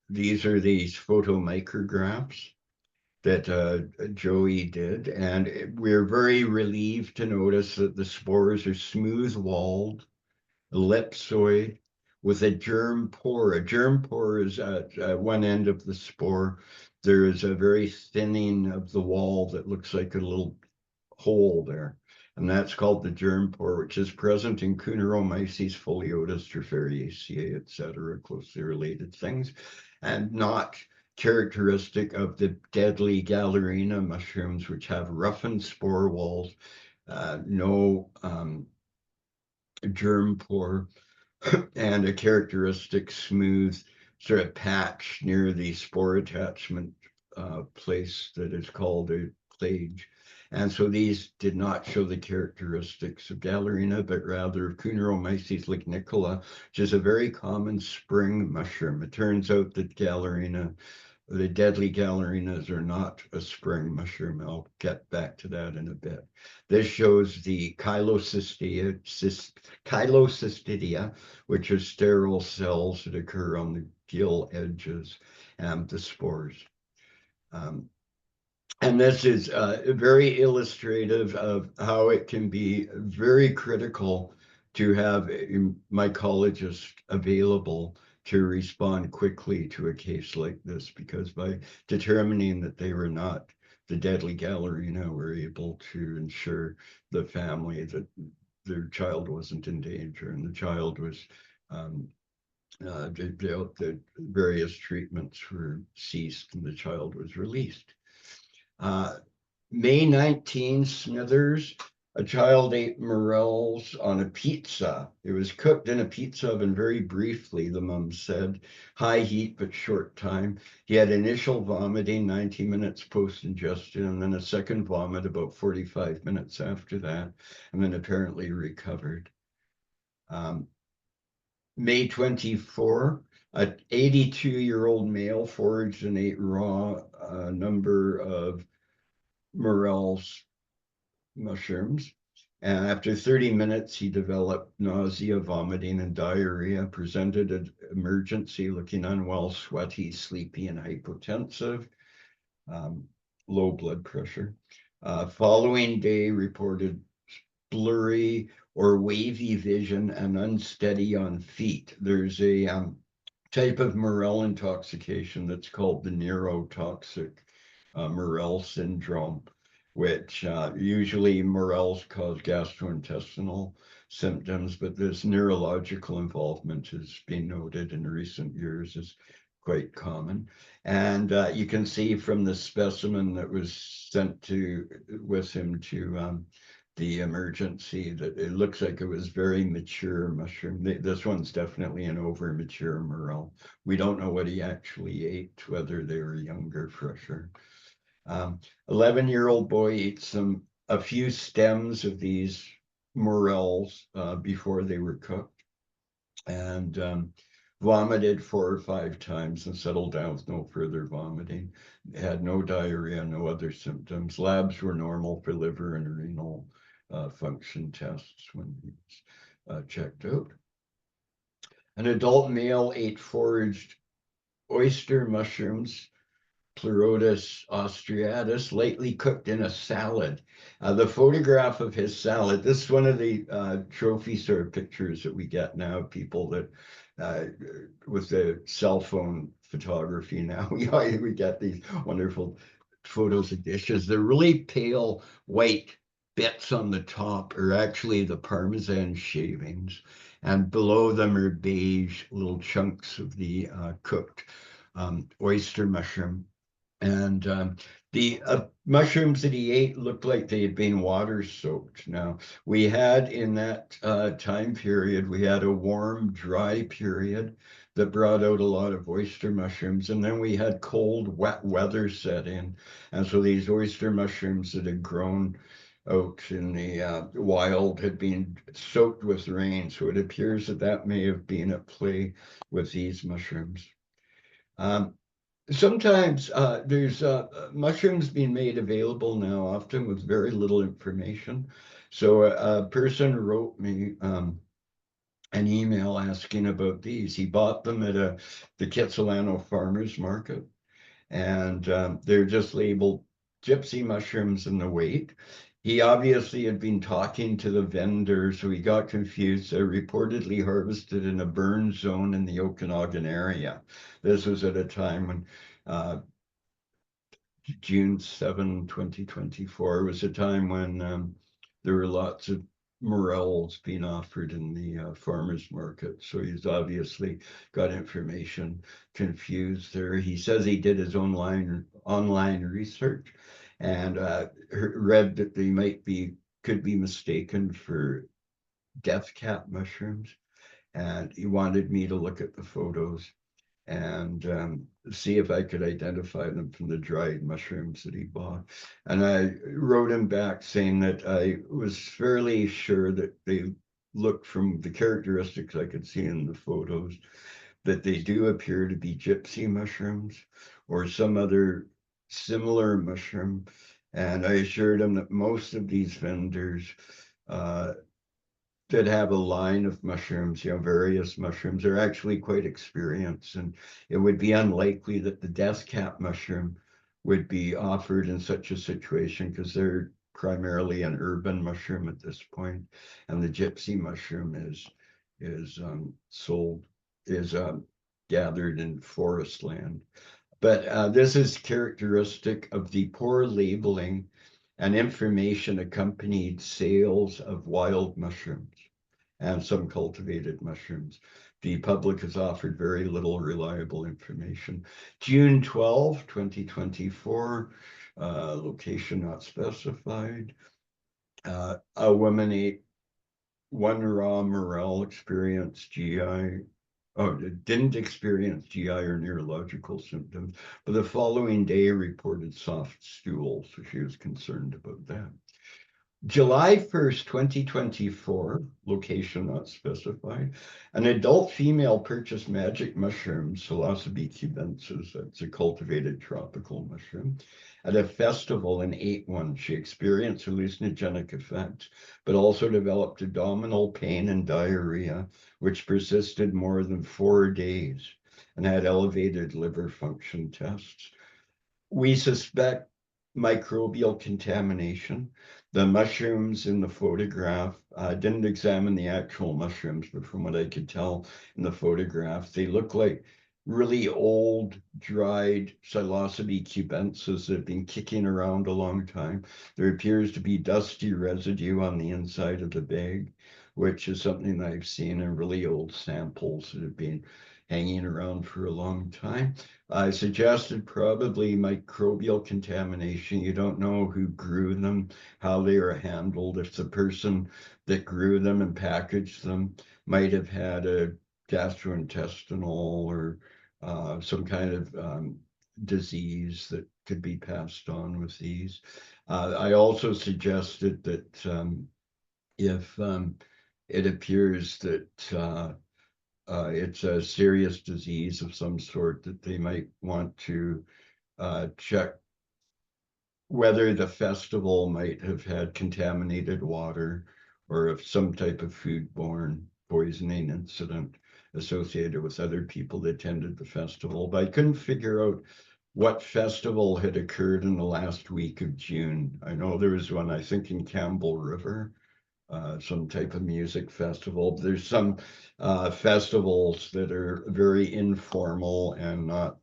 Speaker 2: These are these photomicrographs that Joey did, and we're very relieved to notice that the spores are smooth-walled, ellipsoid, with a germ pore. A germ pore is at one end of the spore. There is a very thinning of the wall that looks like a little hole there, and that's called the germ pore, which is present in Cuneromyces foliota, Strephareaceae, etc., closely related things, and not characteristic of the deadly Gallerina mushrooms, which have roughened spore walls, no germ pore, and a characteristic smooth sort of patch near the spore attachment place that is called a plage. And so these did not show the characteristics of Gallerina, but rather of Cuneromyces lignicola, which is a very common spring mushroom. It turns out that Gallerina, the deadly Gallerinas, are not a spring mushroom. I'll get back to that in a bit. This shows the Chylocystidea, which are sterile cells that occur on the gill edges and the spores. And this is very illustrative of how it can be very critical to have a mycologist available to respond quickly to a case like this, because by determining that they were not the deadly Gallerina, we're able to ensure the family that their child wasn't in danger, and the child was, the various treatments were ceased and the child was released. May 19, Smithers, a child ate morels on a pizza. It was cooked in a pizza oven very briefly, the mom said. High heat, but short time. He had initial vomiting 90 minutes post-ingestion, and then a second vomit about 45 minutes after that, and then apparently recovered. May 24, an 82-year-old male foraged and ate raw number of morels mushrooms. And after 30 minutes, he developed nausea, vomiting, and diarrhea, presented an emergency, looking unwell, sweaty, sleepy, and hypotensive, low blood pressure. Following day reported blurry or wavy vision and unsteady on feet. There's a type of morel intoxication that's called the neurotoxic morel syndrome, which usually morels cause gastrointestinal symptoms, but this neurological involvement has been noted in recent years as quite common. And you can see from the specimen that was sent with him to the emergency that it looks like it was very mature mushroom. This one's definitely an over mature morel. We don't know what he actually ate, whether they were young or fresher. 11-year-old boy ate a few stems of these morels before they were cooked, and vomited 4 or 5 times and settled down with no further vomiting. Had no diarrhea, no other symptoms. Labs were normal for liver and renal function tests when he was checked out. An adult male ate foraged oyster mushrooms, Pleurotus austriatus, lightly cooked in a salad. The photograph of his salad, this is one of the trophy sort of pictures that we get now, people that with the cell phone photography now, we get these wonderful photos of dishes. They're really pale white bits on the top are actually the Parmesan shavings, and below them are beige little chunks of the cooked oyster mushroom. And the mushrooms that he ate looked like they had been water soaked. Now, we had in that time period, we had a warm, dry period that brought out a lot of oyster mushrooms. And then we had cold, wet weather set in. And so these oyster mushrooms that had grown out in the wild had been soaked with rain. So it appears that that may have been at play with these mushrooms. Sometimes there's mushrooms being made available now, often with very little information. So a person wrote me an email asking about these. He bought them at the Kitsilano Farmers Market, and they're just labeled gypsy mushrooms in the weight. He obviously had been talking to the vendor, so he got confused. They're reportedly harvested in a burn zone in the Okanagan area. This was at a time when June 7, 2024 was a time when there were lots of morels being offered in the farmers market. So he's obviously got information confused there. He says he did his online research and read that they could be mistaken for death cap mushrooms. And he wanted me to look at the photos and see if I could identify them from the dried mushrooms that he bought. And I wrote him back saying that I was fairly sure that they looked, from the characteristics I could see in the photos, that they do appear to be gypsy mushrooms or some other similar mushroom. And I assured him that most of these vendors that have a line of mushrooms, various mushrooms, are actually quite experienced, and it would be unlikely that the death cap mushroom would be offered in such a situation, because they're primarily an urban mushroom at this point, and the gypsy mushroom is gathered in forest land. But this is characteristic of the poor labeling and information accompanied sales of wild mushrooms and some cultivated mushrooms. The public has offered very little reliable information. June 12, 2024, location not specified. A woman ate 1 raw morel, didn't experience GI or neurological symptoms, but the following day reported soft stool, so she was concerned about that. July 1st, 2024, location not specified, an adult female purchased magic mushroom, Psilocybe cubensis, that's a cultivated tropical mushroom, at a festival and ate one. She experienced hallucinogenic effects, but also developed abdominal pain and diarrhea, which persisted more than 4 days, and had elevated liver function tests. We suspect microbial contamination. The mushrooms in the photograph, I didn't examine the actual mushrooms, but from what I could tell in the photograph, they look like really old, dried Psilocybe cubensis that have been kicking around a long time. There appears to be dusty residue on the inside of the bag. which is something that I've seen in really old samples that have been hanging around for a long time. I suggested probably microbial contamination. You don't know who grew them, how they were handled. If the person that grew them and packaged them might have had a gastrointestinal or some kind of disease that could be passed on with these. I also suggested that if it appears that it's a serious disease of some sort, that they might want to check whether the festival might have had contaminated water or if some type of foodborne poisoning incident associated with other people that attended the festival. But I couldn't figure out what festival had occurred in the last week of June. I know there was one, I think, in Campbell River, some type of music festival. There's some festivals that are very informal and not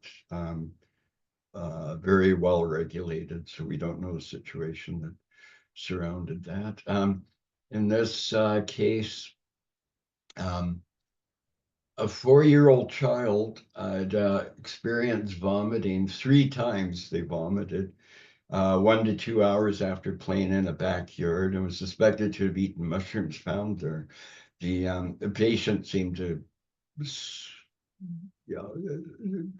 Speaker 2: very well regulated, so we don't know the situation that surrounded that. In this case, a 4-year-old child had experienced vomiting 3 times. They vomited 1 to 2 hours after playing in a backyard and was suspected to have eaten mushrooms found there. The patient seemed to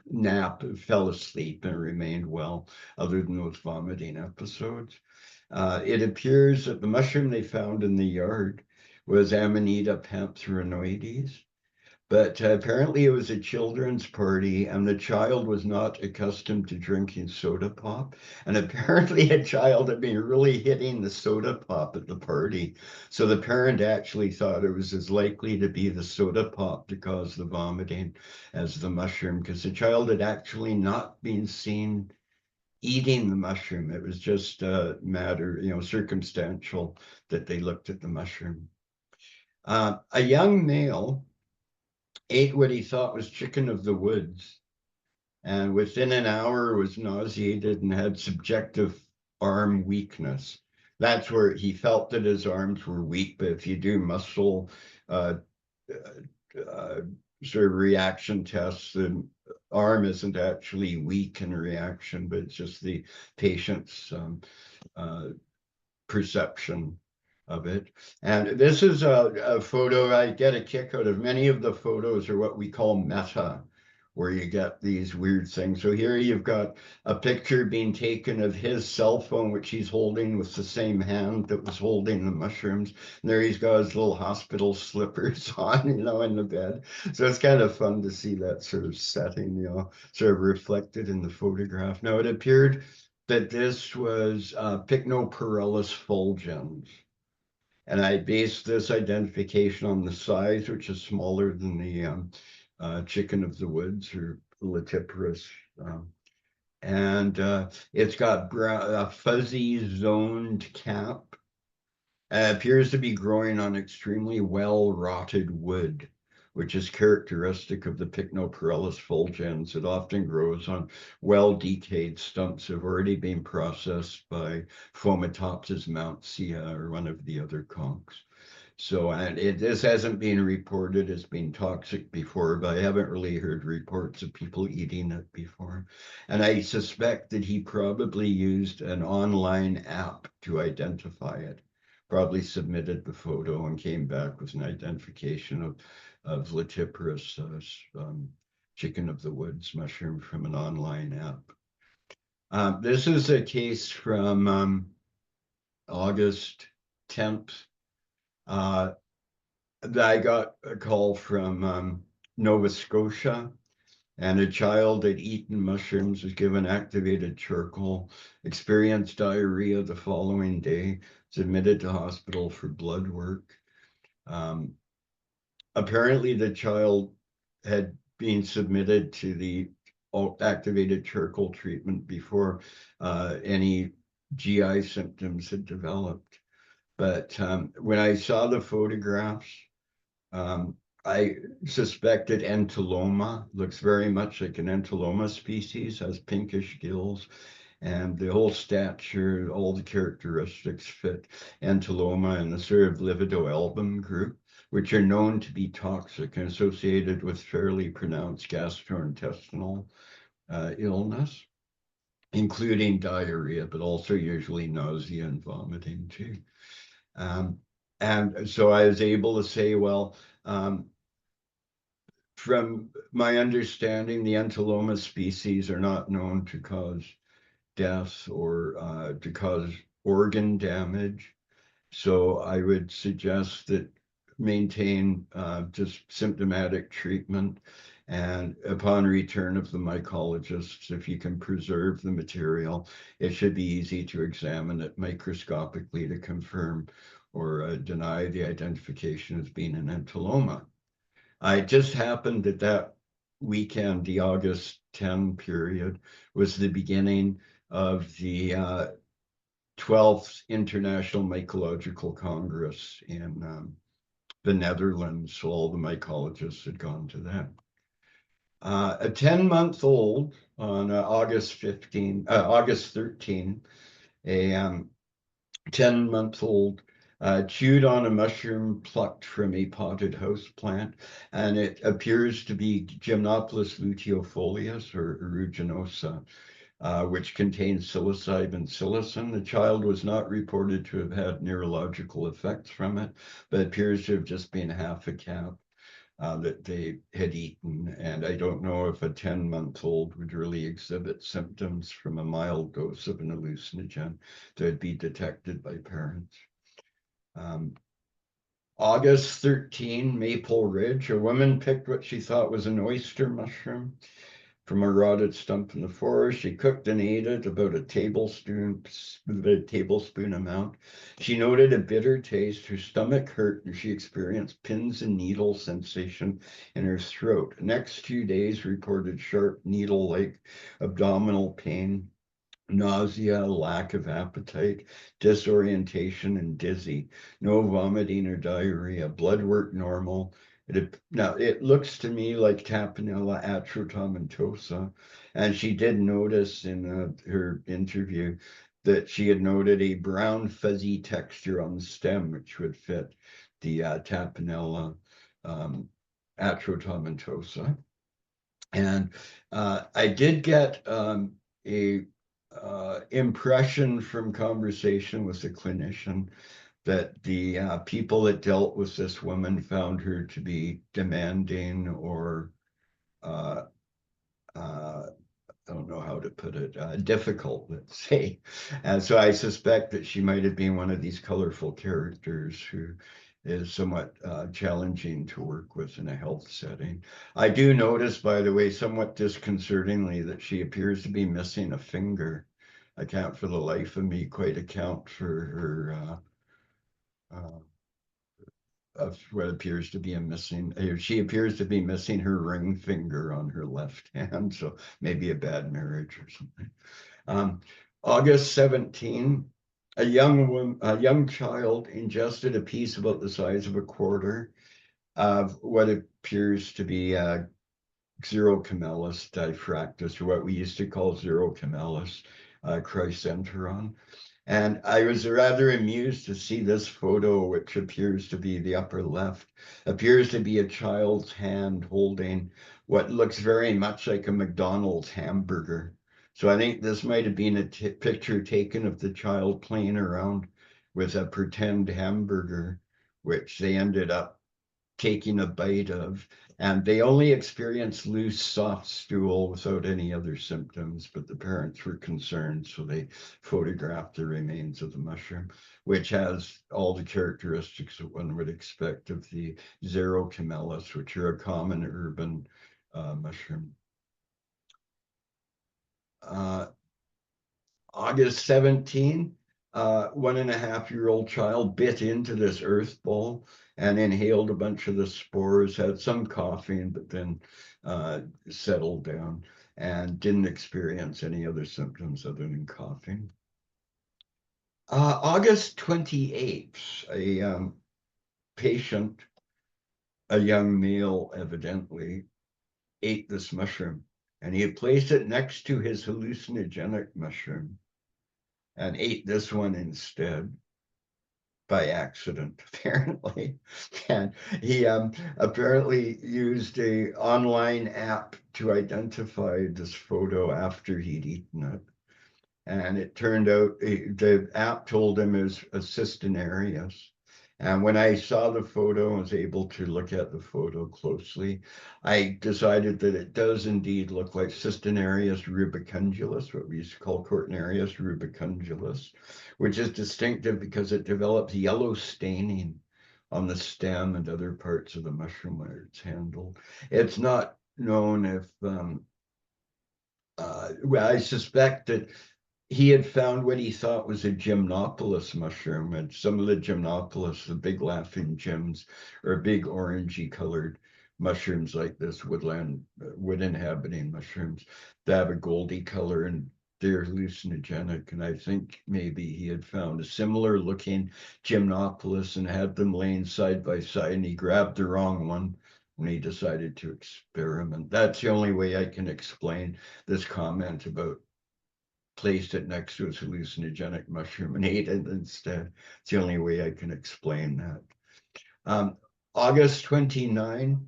Speaker 2: nap, fell asleep, and remained well, other than those vomiting episodes. It appears that the mushroom they found in the yard was Amanita pantherinoides. But apparently it was a children's party and the child was not accustomed to drinking soda pop. And apparently a child had been really hitting the soda pop at the party. So the parent actually thought it was as likely to be the soda pop to cause the vomiting as the mushroom, because the child had actually not been seen eating the mushroom. It was just a matter, circumstantial that they looked at the mushroom. A young male ate what he thought was chicken of the woods, and within an hour was nauseated and had subjective arm weakness. That's where he felt that his arms were weak, but if you do muscle sort of reaction tests, the arm isn't actually weak in reaction, but it's just the patient's perception of it. And this is a photo I get a kick out of. Many of the photos are what we call meta, where you get these weird things. So here you've got a picture being taken of his cell phone, which he's holding with the same hand that was holding the mushrooms. And there he's got his little hospital slippers on, in the bed. So it's kind of fun to see that sort of setting, sort of reflected in the photograph. Now it appeared that this was Pycnoporellus fulgens. And I based this identification on the size, which is smaller than the chicken of the woods or Latiparus. And it's got a fuzzy zoned cap. It appears to be growing on extremely well-rotted wood, which is characteristic of the Pycnoporellus fulgens. It often grows on well-decayed stumps that have already been processed by Fomitopsis mountsea or one of the other conchs. So, and this hasn't been reported as being toxic before, but I haven't really heard reports of people eating it before. And I suspect that he probably used an online app to identify it, probably submitted the photo and came back with an identification of Latiparus, chicken of the woods mushroom from an online app. This is a case from August 10th. I got a call from Nova Scotia, and a child had eaten mushrooms, was given activated charcoal, experienced diarrhea the following day, was admitted to hospital for blood work. Apparently the child had been submitted to the activated charcoal treatment before any GI symptoms had developed. But when I saw the photographs, I suspected Entoloma. Looks very much like an Entoloma species, has pinkish gills, and the whole stature, all the characteristics fit Entoloma and the sort of Lividoalbum group. which are known to be toxic and associated with fairly pronounced gastrointestinal illness, including diarrhea, but also usually nausea and vomiting too. And so I was able to say, well, from my understanding, the Entoloma species are not known to cause death or to cause organ damage. So I would suggest that maintain just symptomatic treatment. And upon return of the mycologists, if you can preserve the material, it should be easy to examine it microscopically to confirm or deny the identification as being an Entoloma. I just happened that weekend, the August 10 period, was the beginning of the 12th International Mycological Congress in the Netherlands. So all the mycologists had gone to that. A 10-month-old on August 13, a 10-month-old chewed on a mushroom plucked from a potted house plant, and it appears to be Gymnopolis luteofolius or aeruginosa, which contains psilocybin psilocin. The child was not reported to have had neurological effects from it, but appears to have just been half a cap that they had eaten. And I don't know if a 10-month-old would really exhibit symptoms from a mild dose of an hallucinogen that would be detected by parents. August 13, Maple Ridge, a woman picked what she thought was an oyster mushroom from a rotted stump in the forest. She cooked and ate it, about a tablespoon amount. She noted a bitter taste. Her stomach hurt, and she experienced pins and needle sensation in her throat. The next 2 days reported sharp needle-like abdominal pain, nausea, lack of appetite, disorientation, and dizzy. No vomiting or diarrhea. Blood work normal. Now, it looks to me like Tapenella atrotomentosa, and she did notice in her interview that she had noted a brown fuzzy texture on the stem, which would fit the Tapenella atrotomentosa. And I did get a impression from conversation with the clinician that the people that dealt with this woman found her to be demanding or I don't know how to put it, difficult, let's say. And so I suspect that she might have been one of these colorful characters who is somewhat challenging to work with in a health setting. I do notice, by the way, somewhat disconcertingly, that she appears to be missing a finger. I can't for the life of me quite account for her of what appears to be a missing, she appears to be missing her ring finger on her left hand, so maybe a bad marriage or something. August 17, a young child ingested a piece about the size of a quarter of what appears to be Xerocamelus diffractus, or what we used to call Xerocamelus chrysanteron. And I was rather amused to see this photo, which appears to be the upper left, appears to be a child's hand holding what looks very much like a McDonald's hamburger. So I think this might have been a picture taken of the child playing around with a pretend hamburger, which they ended up taking a bite of. And they only experienced loose, soft stool without any other symptoms, but the parents were concerned, so they photographed the remains of the mushroom, which has all the characteristics that one would expect of the Xerocamelus, which are a common urban mushroom. August 17, 1.5-year-old child bit into this earth ball and inhaled a bunch of the spores, had some coughing, but then settled down and didn't experience any other symptoms other than coughing. August 28th, a patient, a young male evidently, ate this mushroom, and he had placed it next to his hallucinogenic mushroom and ate this one instead. by accident, apparently. And he apparently used a online app to identify this photo after he'd eaten it. And it turned out the app told him it was a cysternarius. And when I saw the photo and was able to look at the photo closely, I decided that it does indeed look like Cysternarius rubicundulus, what we used to call Cortinarius rubicundulus, which is distinctive because it develops yellow staining on the stem and other parts of the mushroom where it's handled. It's not known if, well, I suspect that he had found what he thought was a gymnopolis mushroom, and some of the gymnopolis, the big laughing gyms, are big orangey colored mushrooms like this wood inhabiting mushrooms that have a goldy color, and they're hallucinogenic. And I think maybe he had found a similar looking gymnopolis and had them laying side by side, and he grabbed the wrong one when he decided to experiment. That's the only way I can explain this comment about placed it next to his hallucinogenic mushroom and ate it instead. It's the only way I can explain that. August 29,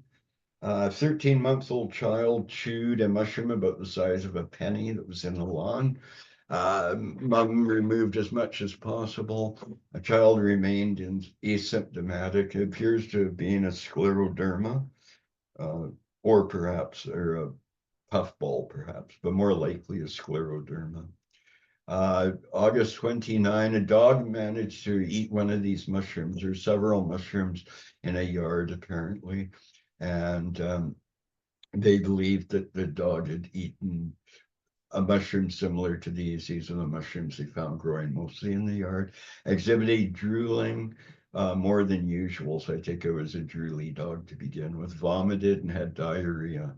Speaker 2: 13-month-old child chewed a mushroom about the size of a penny that was in the lawn. Mom removed as much as possible. A child remained asymptomatic. It appears to have been a scleroderma, or perhaps, or a puffball perhaps, but more likely a scleroderma. August 29, a dog managed to eat one of these mushrooms, or several mushrooms in a yard apparently. And they believed that the dog had eaten a mushroom similar to these. These are the mushrooms they found growing mostly in the yard. Exhibited drooling more than usual. So I think it was a drooly dog to begin with. Vomited and had diarrhea.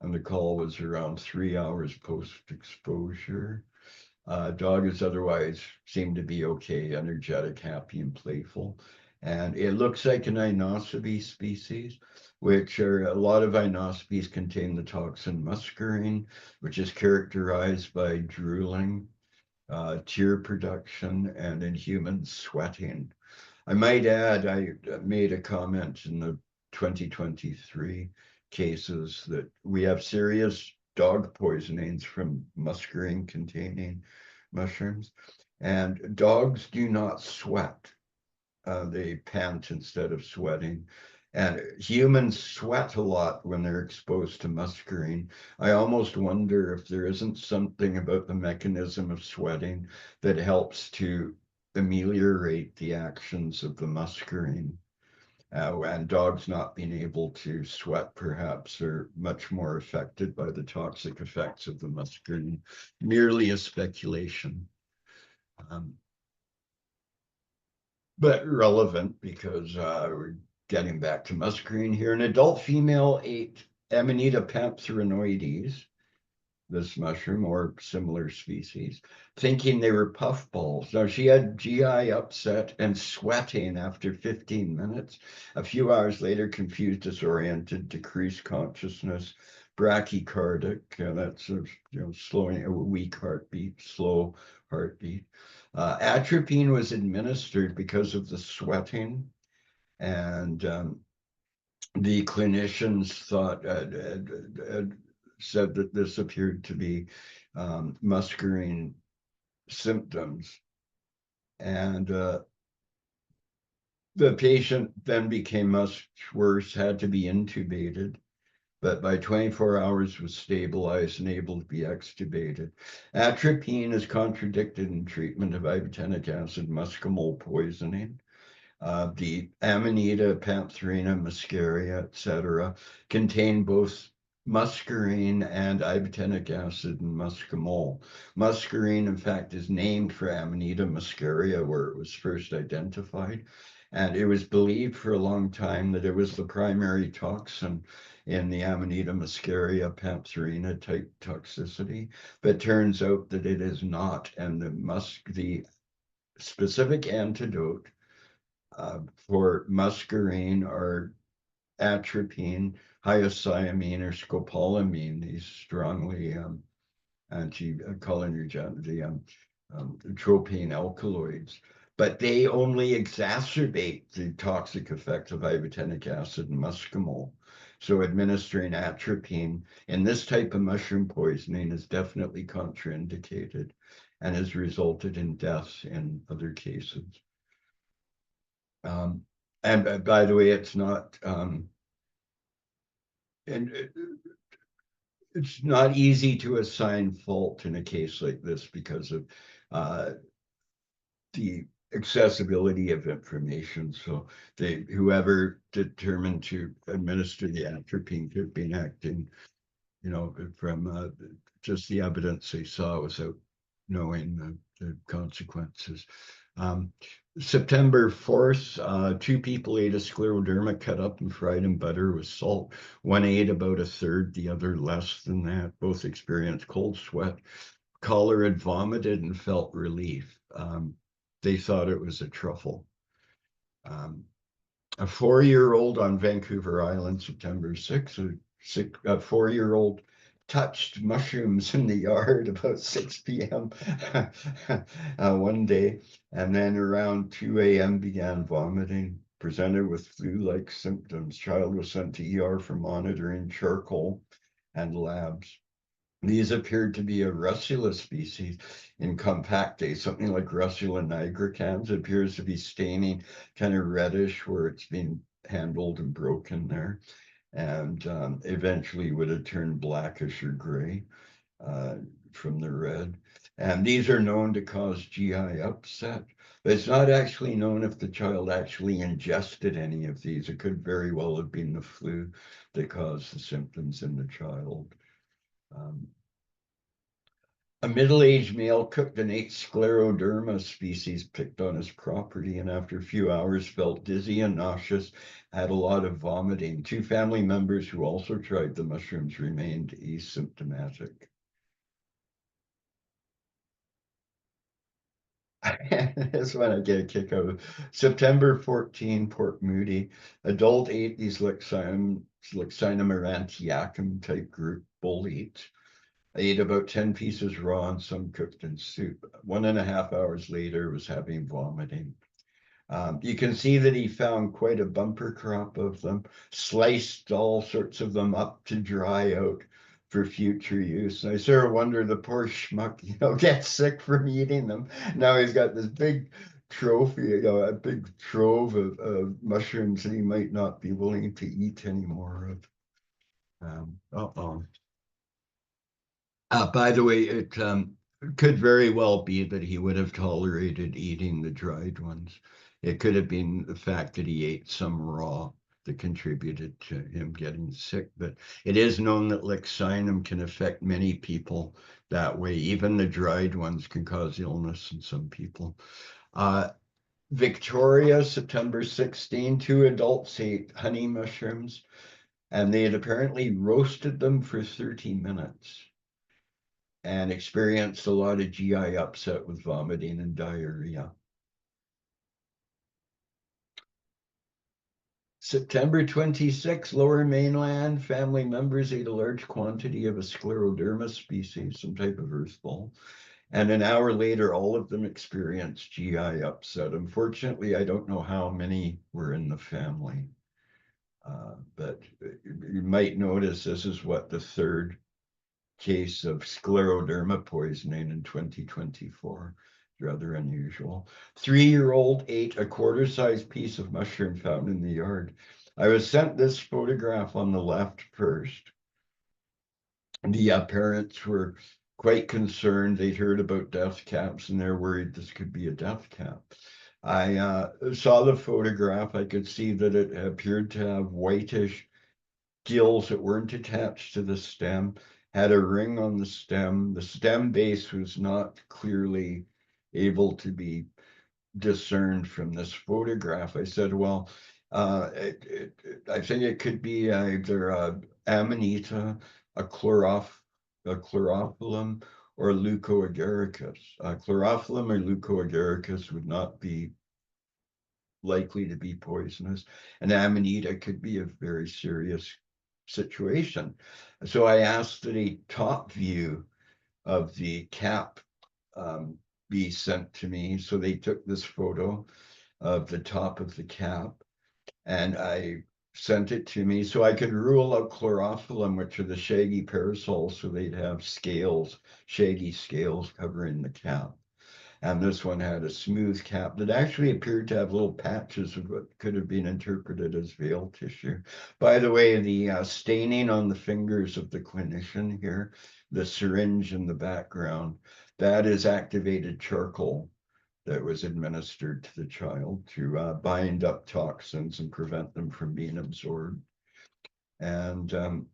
Speaker 2: And the call was around 3 hours post-exposure. Dog is otherwise seemed to be okay, energetic, happy, and playful. And it looks like an Inocebi species, which are a lot of Inocebes contain the toxin muscarine, which is characterized by drooling, tear production, and in humans sweating. I might add, I made a comment in the 2023 cases that we have serious dog poisonings from muscarine containing mushrooms, and dogs do not sweat. They pant instead of sweating, and humans sweat a lot when they're exposed to muscarine. I almost wonder if there isn't something about the mechanism of sweating that helps to ameliorate the actions of the muscarine. And dogs not being able to sweat perhaps are much more affected by the toxic effects of the muscarine. Merely a speculation. But relevant because we're getting back to muscarine here. An adult female ate Amanita pantherinoides, this mushroom or similar species, thinking they were puffballs. Now she had GI upset and sweating after 15 minutes. A few hours later, confused, disoriented, decreased consciousness, brachycardic, that's slowing, a weak heartbeat, slow heartbeat. Atropine was administered because of the sweating, and the clinicians thought said that this appeared to be muscarine symptoms. And the patient then became much worse, had to be intubated, but by 24 hours was stabilized and able to be extubated. Atropine is contradicted in treatment of ibotenic acid muscimol poisoning. The Amanita, Pantherina, Muscaria, etc., contain both muscarine and ibotenic acid and muscimol. Muscarine, in fact, is named for Amanita muscaria, where it was first identified. And it was believed for a long time that it was the primary toxin in the Amanita muscaria, Pantherina type toxicity, but turns out that it is not. And the specific antidote for muscarine or atropine, hyoscyamine, or scopolamine, these strongly anti-cholinergic, the tropane alkaloids. but they only exacerbate the toxic effects of ibotenic acid and muscimol. So administering atropine in this type of mushroom poisoning is definitely contraindicated and has resulted in deaths in other cases. And by the way, it's not it's not easy to assign fault in a case like this because of the accessibility of information. So whoever determined to administer the atropine could have been acting, you know, from just the evidence they saw without knowing the consequences. September 4th, 2 people ate a scleroderma cut up and fried in butter with salt. One ate about a third, the other less than that. Both experienced cold sweat, cholera, had vomited and felt relief. They thought it was a truffle. A 4-year-old on Vancouver Island, September 6th, a 4-year-old touched mushrooms in the yard about 6 p.m. One day, and then around 2 a.m. began vomiting, presented with flu-like symptoms. Child was sent to ER for monitoring, charcoal, and labs. These appeared to be a Russula species in compactae, something like Russula nigricans. It appears to be staining kind of reddish where it's been handled and broken there, and eventually would have turned blackish or gray from the red. And these are known to cause GI upset, but it's not actually known if the child actually ingested any of these. It could very well have been the flu that caused the symptoms in the child. A middle-aged male cooked and ate scleroderma species picked on his property, and after a few hours felt dizzy and nauseous, had a lot of vomiting. 2 family members who also tried the mushrooms remained asymptomatic. This one I get a kick out of. September 14, Port Moody. Adult ate these Lexinum aurantiacum type group bull eats. I ate about 10 pieces raw and some cooked in soup. 1.5 hours later, was having vomiting. You can see that he found quite a bumper crop of them, sliced all sorts of them up to dry out for future use. And I sort of wonder, the poor schmuck, you know, gets sick from eating them. Now he's got this big trophy, you know, a big trove of mushrooms that he might not be willing to eat anymore of. By the way, it could very well be that he would have tolerated eating the dried ones. It could have been the fact that he ate some raw that contributed to him getting sick. But it is known that Lexinum can affect many people that way. Even the dried ones can cause illness in some people. Victoria, September 16, 2 adults ate honey mushrooms, and they had apparently roasted them for 30 minutes. And experienced a lot of GI upset with vomiting and diarrhea. September 26, Lower Mainland, family members ate a large quantity of a scleroderma species, some type of earth ball. And an hour later, all of them experienced GI upset. Unfortunately, I don't know how many were in the family. But you might notice this is what, the 3rd case of scleroderma poisoning in 2024. Rather unusual. 3-year-old ate a quarter-sized piece of mushroom found in the yard. I was sent this photograph on the left first. The parents were quite concerned. They'd heard about death caps and they're worried this could be a death cap. I saw the photograph. I could see that it appeared to have whitish gills that weren't attached to the stem, had a ring on the stem. The stem base was not clearly able to be discerned from this photograph. I said, well, I think it could be either Amanita, a chlorophyllum, or leucoagaricus. Chlorophyllum or leucoagaricus would not be likely to be poisonous, and Amanita could be a very serious situation. So I asked that a top view of the cap be sent to me. So they took this photo of the top of the cap, and I sent it to me so I could rule out chlorophyllum, which are the shaggy parasols, so they'd have scales, shaggy scales covering the cap. And this one had a smooth cap that actually appeared to have little patches of what could have been interpreted as veil tissue. By the way, the staining on the fingers of the clinician here, the syringe in the background, that is activated charcoal that was administered to the child to bind up toxins and prevent them from being absorbed. And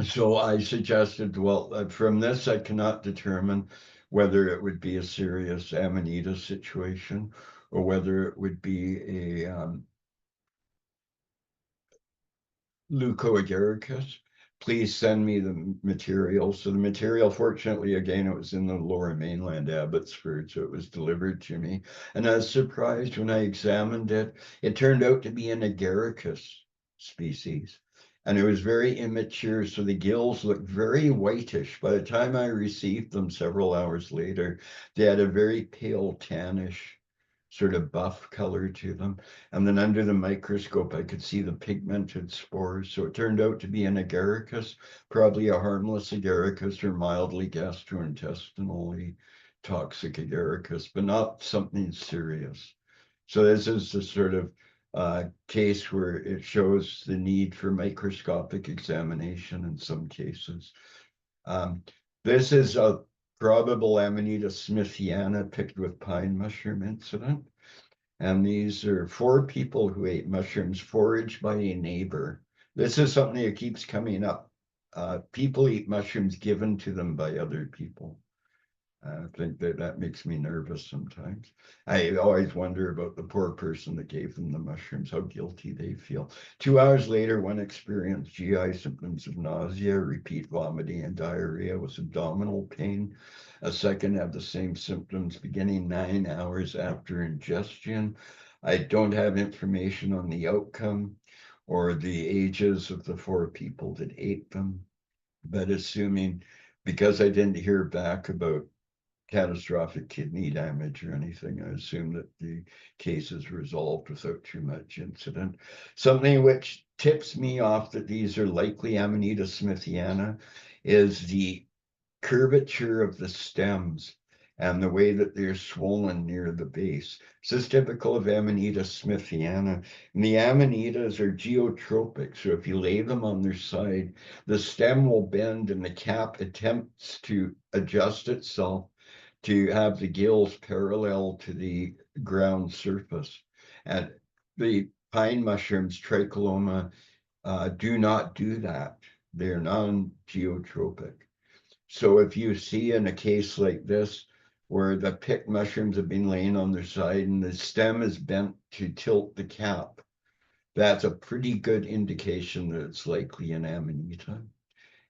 Speaker 2: so I suggested, well, from this, I cannot determine whether it would be a serious Amanita situation or whether it would be a leucoagaricus. Please send me the material. So the material, fortunately, again, it was in the Lower Mainland, Abbotsford, so it was delivered to me. And I was surprised when I examined it. It turned out to be an agaricus species. And it was very immature, so the gills looked very whitish. By the time I received them several hours later, they had a very pale tannish sort of buff color to them. And then under the microscope, I could see the pigmented spores. So it turned out to be an agaricus, probably a harmless agaricus or mildly gastrointestinally toxic agaricus, but not something serious. So this is the sort of case where it shows the need for microscopic examination in some cases. This is a probable Amanita smithiana picked with pine mushroom incident. And these are 4 people who ate mushrooms foraged by a neighbor. This is something that keeps coming up. People eat mushrooms given to them by other people. I think that makes me nervous sometimes. I always wonder about the poor person that gave them the mushrooms, how guilty they feel. 2 hours later, one experienced GI symptoms of nausea, repeat vomiting, and diarrhea with abdominal pain. A second had the same symptoms beginning 9 hours after ingestion. I don't have information on the outcome or the ages of the 4 people that ate them, but assuming, because I didn't hear back about catastrophic kidney damage or anything, I assume that the case is resolved without too much incident. Something which tips me off that these are likely Amanita smithiana is the curvature of the stems and the way that they're swollen near the base. This is typical of Amanita smithiana. And the Amanitas are geotropic, so if you lay them on their side, the stem will bend and the cap attempts to adjust itself to have the gills parallel to the ground surface. And the pine mushrooms, Tricholoma, do not do that. They're non-geotropic. So if you see in a case like this, where the picked mushrooms have been laying on their side and the stem is bent to tilt the cap, that's a pretty good indication that it's likely an Amanita.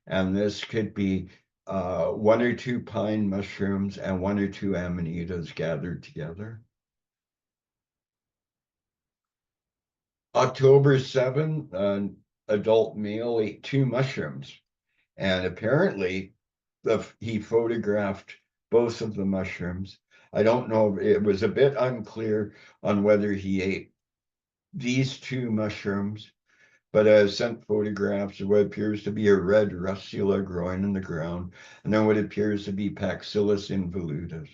Speaker 2: And this could be 1 or 2 pine mushrooms and 1 or 2 Amanitas gathered together. October 7th, an adult male ate 2 mushrooms, and apparently he photographed both of the mushrooms. I don't know, it was a bit unclear on whether he ate these 2 mushrooms, but sent photographs of what appears to be a red russula growing in the ground, and then what appears to be Paxillus involutus.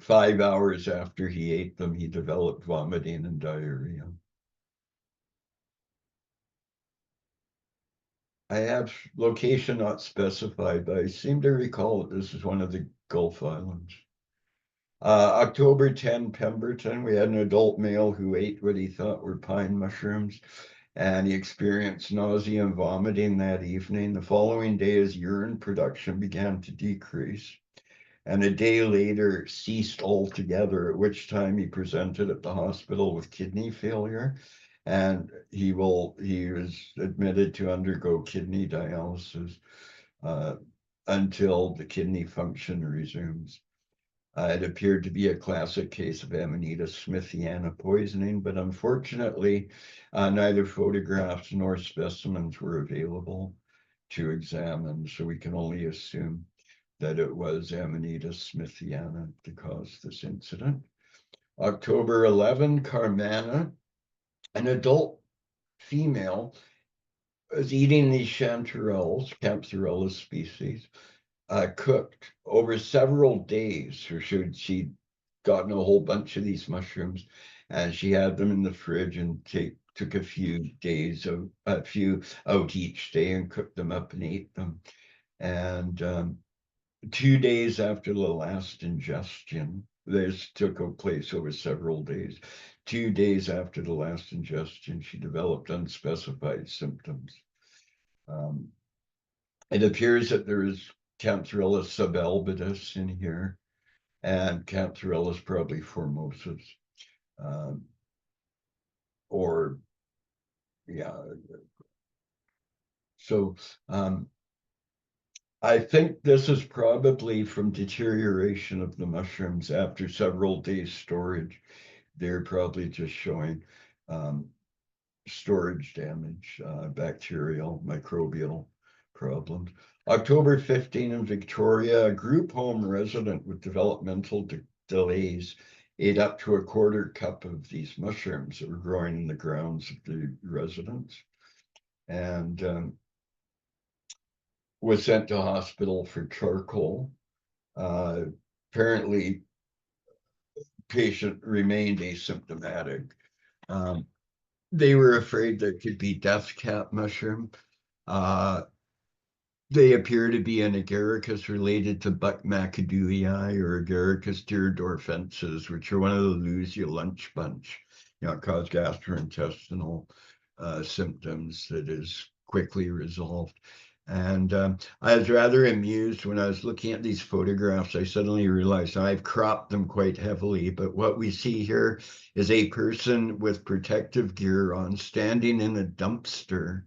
Speaker 2: 5 hours after he ate them, he developed vomiting and diarrhea. I have location not specified, but I seem to recall that this is one of the Gulf Islands. October 10, Pemberton, we had an adult male who ate what he thought were pine mushrooms, and he experienced nausea and vomiting that evening. The following day, his urine production began to decrease, and a day later ceased altogether, at which time he presented at the hospital with kidney failure, and he was admitted to undergo kidney dialysis until the kidney function resumes. It appeared to be a classic case of Amanita smithiana poisoning, but unfortunately, neither photographs nor specimens were available to examine, so we can only assume. that it was Amanita smithiana to cause this incident. October 11, Carmana, an adult female, was eating these chanterelles, Campsorella species, cooked over several days. So she'd gotten a whole bunch of these mushrooms, and she had them in the fridge and took a few out each day and cooked them up and ate them. And 2 days after the last ingestion, this took place over several days. 2 days after the last ingestion, she developed unspecified symptoms. It appears that there is Campsorella subalbidus in here, and Campsorella probably formosus. So I think this is probably from deterioration of the mushrooms after several days storage. They're probably just showing storage damage, bacterial, microbial problems. October 15 in Victoria, a group home resident with developmental delays ate up to a quarter cup of these mushrooms that were growing in the grounds of the residence, and was sent to hospital for charcoal. Apparently, patient remained asymptomatic. They were afraid there could be death cap mushroom. They appear to be an agaricus related to buck McAdooiei or Agaricus tyrrendorfensis, which are one of the Lusia lunch bunch. Cause gastrointestinal symptoms that is quickly resolved. And I was rather amused when I was looking at these photographs. I suddenly realized I've cropped them quite heavily, but what we see here is a person with protective gear on standing in a dumpster,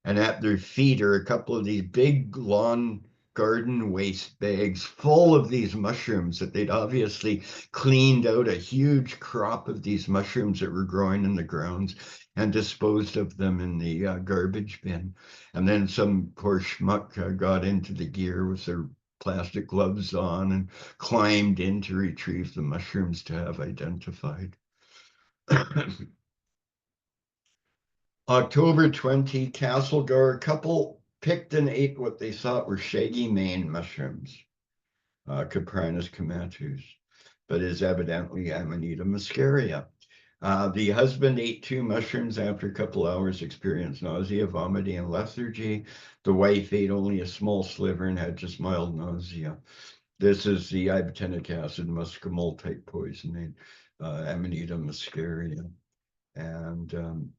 Speaker 2: and at their feet are a couple of these big lawn garden waste bags full of these mushrooms that they'd obviously cleaned out a huge crop of these mushrooms that were growing in the grounds and disposed of them in the garbage bin. And then some poor schmuck got into the gear with their plastic gloves on and climbed in to retrieve the mushrooms to have identified. October 20, Castlegar, a couple picked and ate what they thought were shaggy mane mushrooms, Caprinus comatus, but is evidently Amanita muscaria. The husband ate 2 mushrooms after a couple hours, experienced nausea, vomiting, and lethargy. The wife ate only a small sliver and had just mild nausea. This is the ibotenic acid muscimol type poisoning, Amanita muscaria. And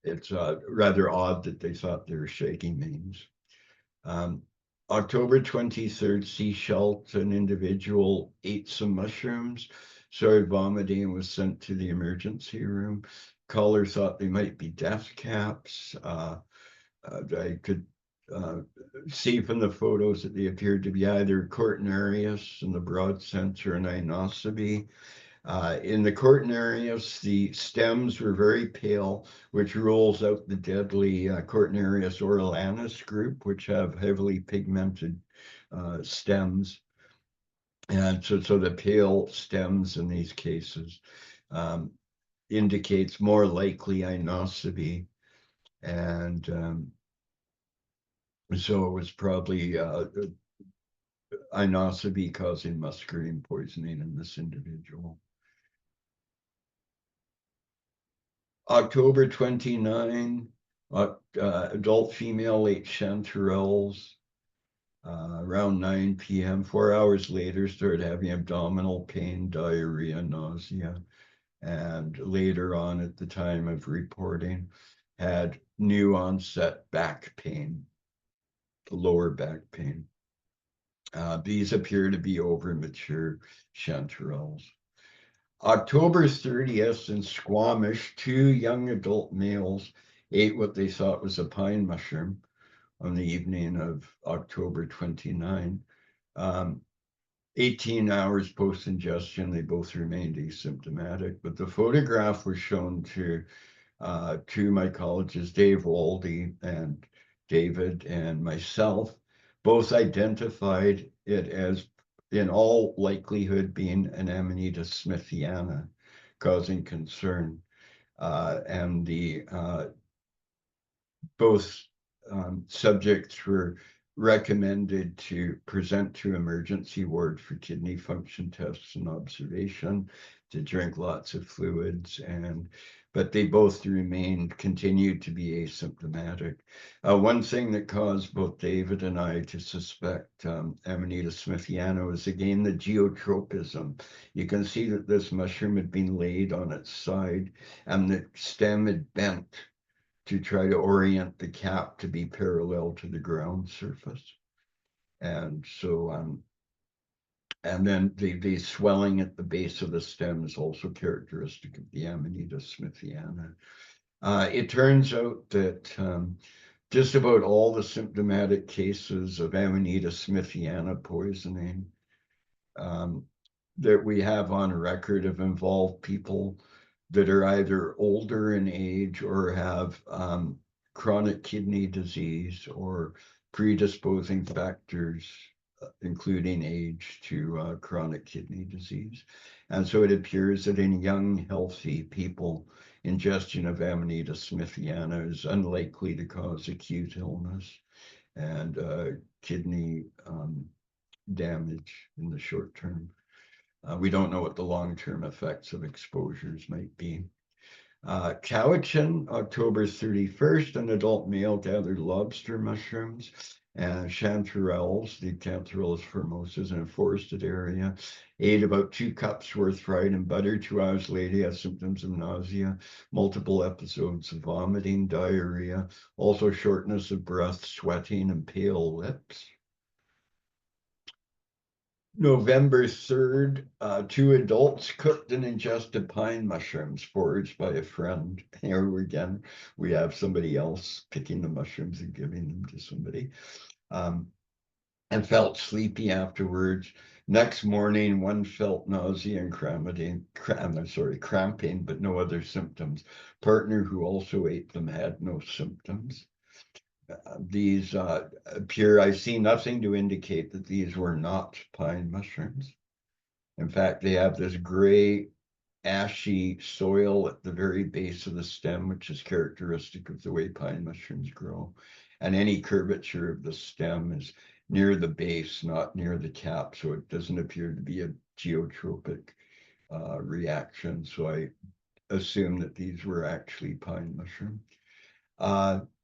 Speaker 2: it's rather odd that they thought they were shaggy manes. October 23rd, Seashelt, an individual ate some mushrooms, started vomiting, and was sent to the emergency room. Caller thought they might be death caps. I could see from the photos that they appeared to be either Cortinarius in the broad sense or an Inocebi. In the Cortinarius, the stems were very pale, which rules out the deadly Cortinarius orellanus group, which have heavily pigmented stems. And so the pale stems in these cases indicates more likely Inocebi. And so it was probably Inocebi causing muscarine poisoning in this individual. October 29, adult female ate chanterelles around 9 p.m. 4 hours later, started having abdominal pain, diarrhea, nausea, and later on at the time of reporting, had new onset back pain, lower back pain. These appear to be over mature chanterelles. October 30th in Squamish, 2 young adult males ate what they thought was a pine mushroom on the evening of October 29. 18 hours post-ingestion, they both remained asymptomatic, but the photograph was shown to 2 mycologists, Dave Waldy and David and myself, both identified it as, in all likelihood, being an Amanita smithiana, causing concern. And the both subjects were recommended to present to emergency ward for kidney function tests and observation, to drink lots of fluids, but they both continued to be asymptomatic. One thing that caused both David and I to suspect Amanita smithiana was again the geotropism. You can see that this mushroom had been laid on its side and the stem had bent to try to orient the cap to be parallel to the ground surface. And so, and then the swelling at the base of the stem is also characteristic of the Amanita smithiana. It turns out that just about all the symptomatic cases of Amanita smithiana poisoning that we have on record have involved people that are either older in age or have chronic kidney disease or predisposing factors, including age, to chronic kidney disease. And so it appears that in young, healthy people, ingestion of Amanita smithiana is unlikely to cause acute illness and kidney damage in the short term. We don't know what the long-term effects of exposures might be. Cowichan, October 31st, an adult male gathered lobster mushrooms and chanterelles, the Cantarellus formosus, in a forested area, ate about 2 cups worth fried in butter. 2 hours later, he had symptoms of nausea, multiple episodes of vomiting, diarrhea, also shortness of breath, sweating, and pale lips. November 3rd, 2 adults cooked and ingested pine mushrooms foraged by a friend. Here again, we have somebody else picking the mushrooms and giving them to somebody, and felt sleepy afterwards. Next morning, one felt nausea and cramping, but no other symptoms. Partner who also ate them had no symptoms. These appear, I see nothing to indicate that these were not pine mushrooms. In fact, they have this gray, ashy soil at the very base of the stem, which is characteristic of the way pine mushrooms grow. And any curvature of the stem is near the base, not near the cap. So it doesn't appear to be a geotropic reaction. So I assume that these were actually pine mushrooms.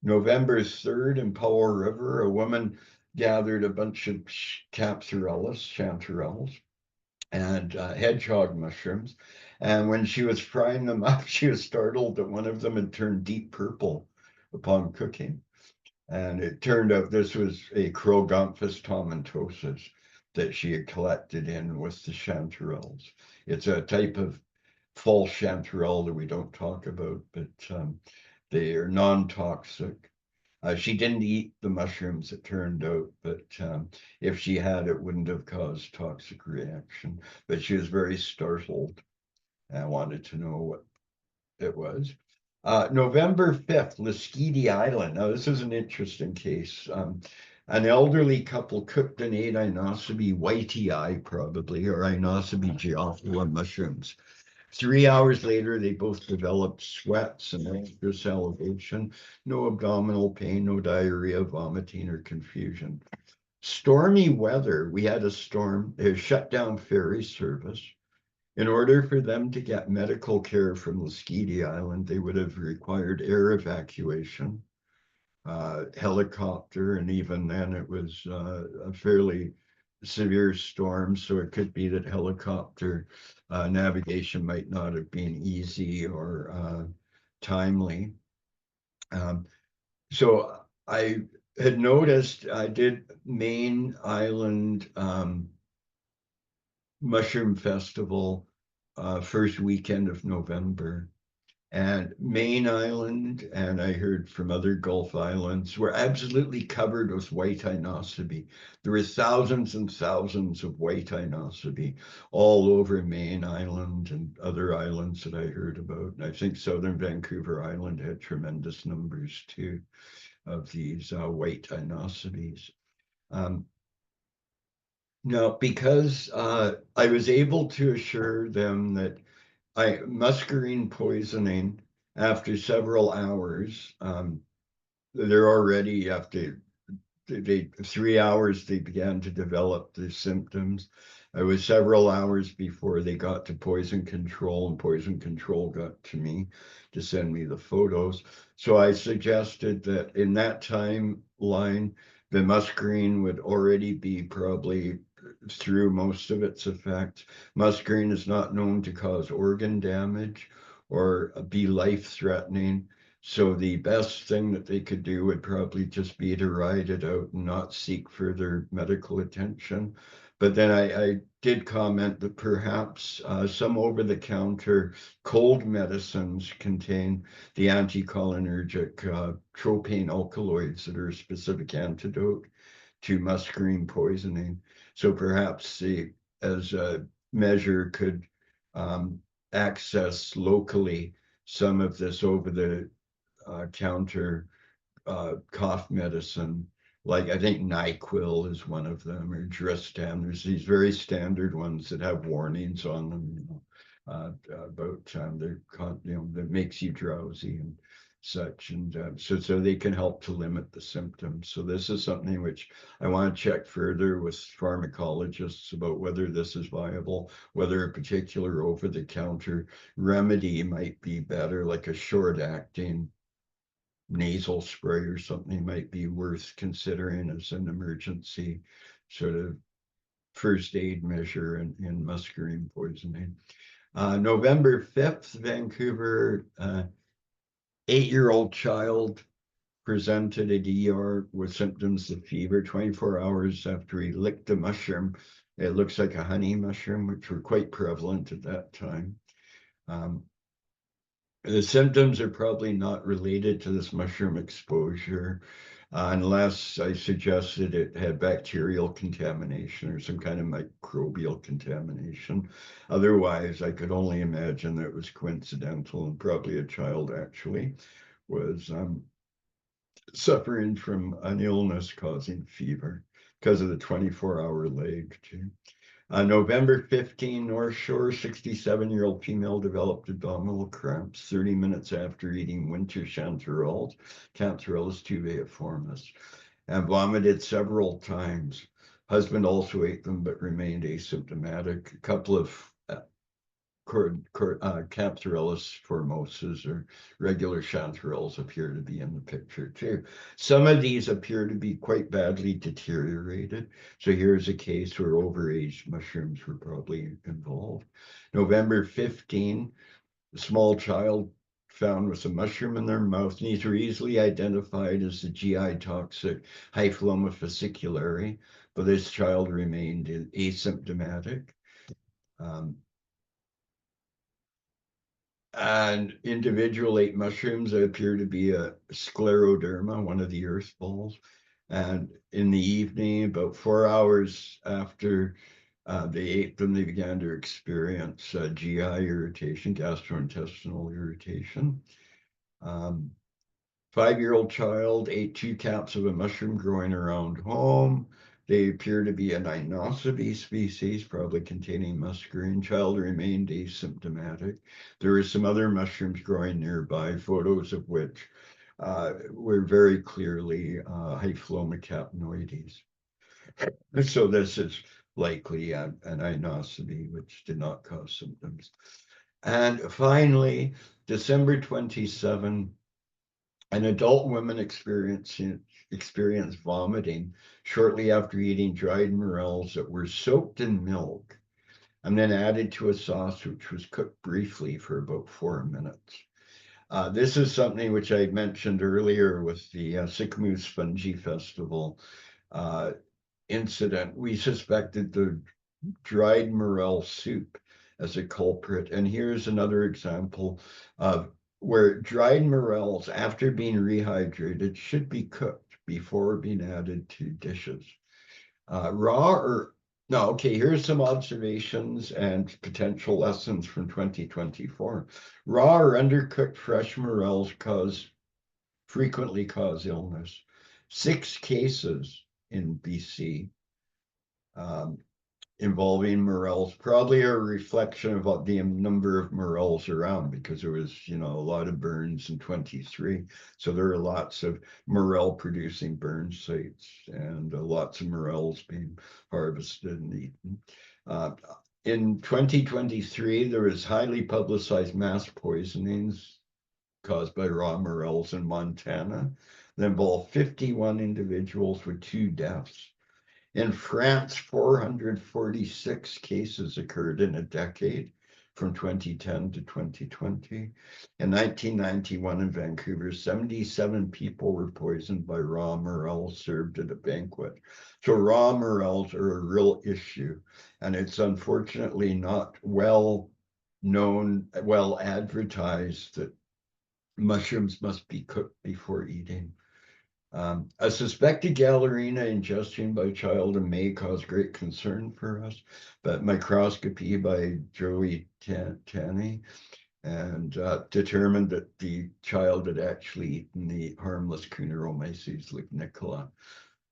Speaker 2: November 3rd in Powell River, a woman gathered a bunch of chanterelles, and hedgehog mushrooms. And when she was frying them up, she was startled that one of them had turned deep purple upon cooking. And it turned out this was a Kroeger tomentosus that she had collected in with the chanterelles. It's a type of false chanterelle that we don't talk about, but they are non-toxic. She didn't eat the mushrooms, it turned out, but if she had, it wouldn't have caused toxic reaction. But she was very startled and wanted to know what it was. November 5th, Lasqueti Island. Now, this is an interesting case. An elderly couple cooked and ate Inocebi whitei, probably, or Inocebi geophila mushrooms. 3 hours later, they both developed sweats and extra salivation, no abdominal pain, no diarrhea, vomiting, or confusion. Stormy weather, we had a storm, they shut down ferry service. In order for them to get medical care from Lasqueti Island, they would have required air evacuation, helicopter, and even then it was a fairly severe storm, so it could be that helicopter navigation might not have been easy or timely. So I had noticed, I did Main Island Mushroom Festival first weekend of November. And Main Island, and I heard from other Gulf islands, were absolutely covered with white Inocebi. There were thousands and thousands of white Inocebi all over Main Island and other islands that I heard about. And I think Southern Vancouver Island had tremendous numbers too of these white Inocebis. Now, because I was able to assure them that muscarine poisoning after several hours, they're already after 3 hours, they began to develop the symptoms. It was several hours before they got to poison control, and poison control got to me to send me the photos. So I suggested that in that timeline, the muscarine would already be probably through most of its effects. Muscarine is not known to cause organ damage or be life-threatening. So the best thing that they could do would probably just be to ride it out and not seek further medical attention. But then I did comment that perhaps some over-the-counter cold medicines contain the anticholinergic tropane alkaloids that are a specific antidote to muscarine poisoning. So perhaps as a measure, could access locally some of this over-the-counter cough medicine, like I think NyQuil is one of them, or Dristan. There's these very standard ones that have warnings on them, about that makes you drowsy and such, and so they can help to limit the symptoms. So this is something which I want to check further with pharmacologists about whether this is viable, whether a particular over-the-counter remedy might be better, like a short-acting nasal spray or something might be worth considering as an emergency sort of first aid measure in muscarine poisoning. November 5th, Vancouver, 8-year-old child presented at ER with symptoms of fever 24 hours after he licked a mushroom. It looks like a honey mushroom, which were quite prevalent at that time. The symptoms are probably not related to this mushroom exposure, unless I suggested it had bacterial contamination or some kind of microbial contamination. Otherwise, I could only imagine that it was coincidental, and probably a child actually was suffering from an illness causing fever because of the 24-hour lag too. November 15, North Shore, 67-year-old female developed abdominal cramps 30 minutes after eating winter chanterelles, Cancerellus tubeiformis, and vomited several times. Husband also ate them but remained asymptomatic. A couple of Cancerellus formosus or regular chanterelles appear to be in the picture too. Some of these appear to be quite badly deteriorated. So here's a case where overaged mushrooms were probably involved. November 15, a small child found with a mushroom in their mouth. These were easily identified as the GI toxic Hyphloma fasciculare, but this child remained asymptomatic. And individual ate mushrooms that appear to be a scleroderma, one of the earth balls. And in the evening, about 4 hours after they ate them, they began to experience GI irritation, gastrointestinal irritation. 5-year-old child ate 2 caps of a mushroom growing around home. They appear to be an Inocebi species, probably containing muscarine. Child remained asymptomatic. There were some other mushrooms growing nearby, photos of which were very clearly Hyphloma capnoides. So this is likely an Inocebi, which did not cause symptoms. And finally, December 27, an adult woman experienced vomiting shortly after eating dried morels that were soaked in milk and then added to a sauce which was cooked briefly for about 4 minutes. This is something which I mentioned earlier with the Sycamoose Fungi Festival incident. We suspected the dried morel soup as a culprit. And here's another example of where dried morels, after being rehydrated, should be cooked before being added to dishes. Here's some observations and potential lessons from 2024. Raw or undercooked fresh morels frequently cause illness. 6 cases in BC. Involving morels, probably a reflection of what the number of morels around, because there was, a lot of burns in 23. So there are lots of morel producing burn sites and lots of morels being harvested and eaten. In 2023, there was highly publicized mass poisonings caused by raw morels in Montana that involved 51 individuals with 2 deaths. In France, 446 cases occurred in a decade from 2010 to 2020. In 1991 in Vancouver, 77 people were poisoned by raw morels served at a banquet. So raw morels are a real issue, and it's unfortunately not well known, well advertised that mushrooms must be cooked before eating. A suspected Galerina ingestion by child in May caused great concern for us, but microscopy by Joey Tanny and determined that the child had actually eaten the harmless Cuneroomyces lignicola,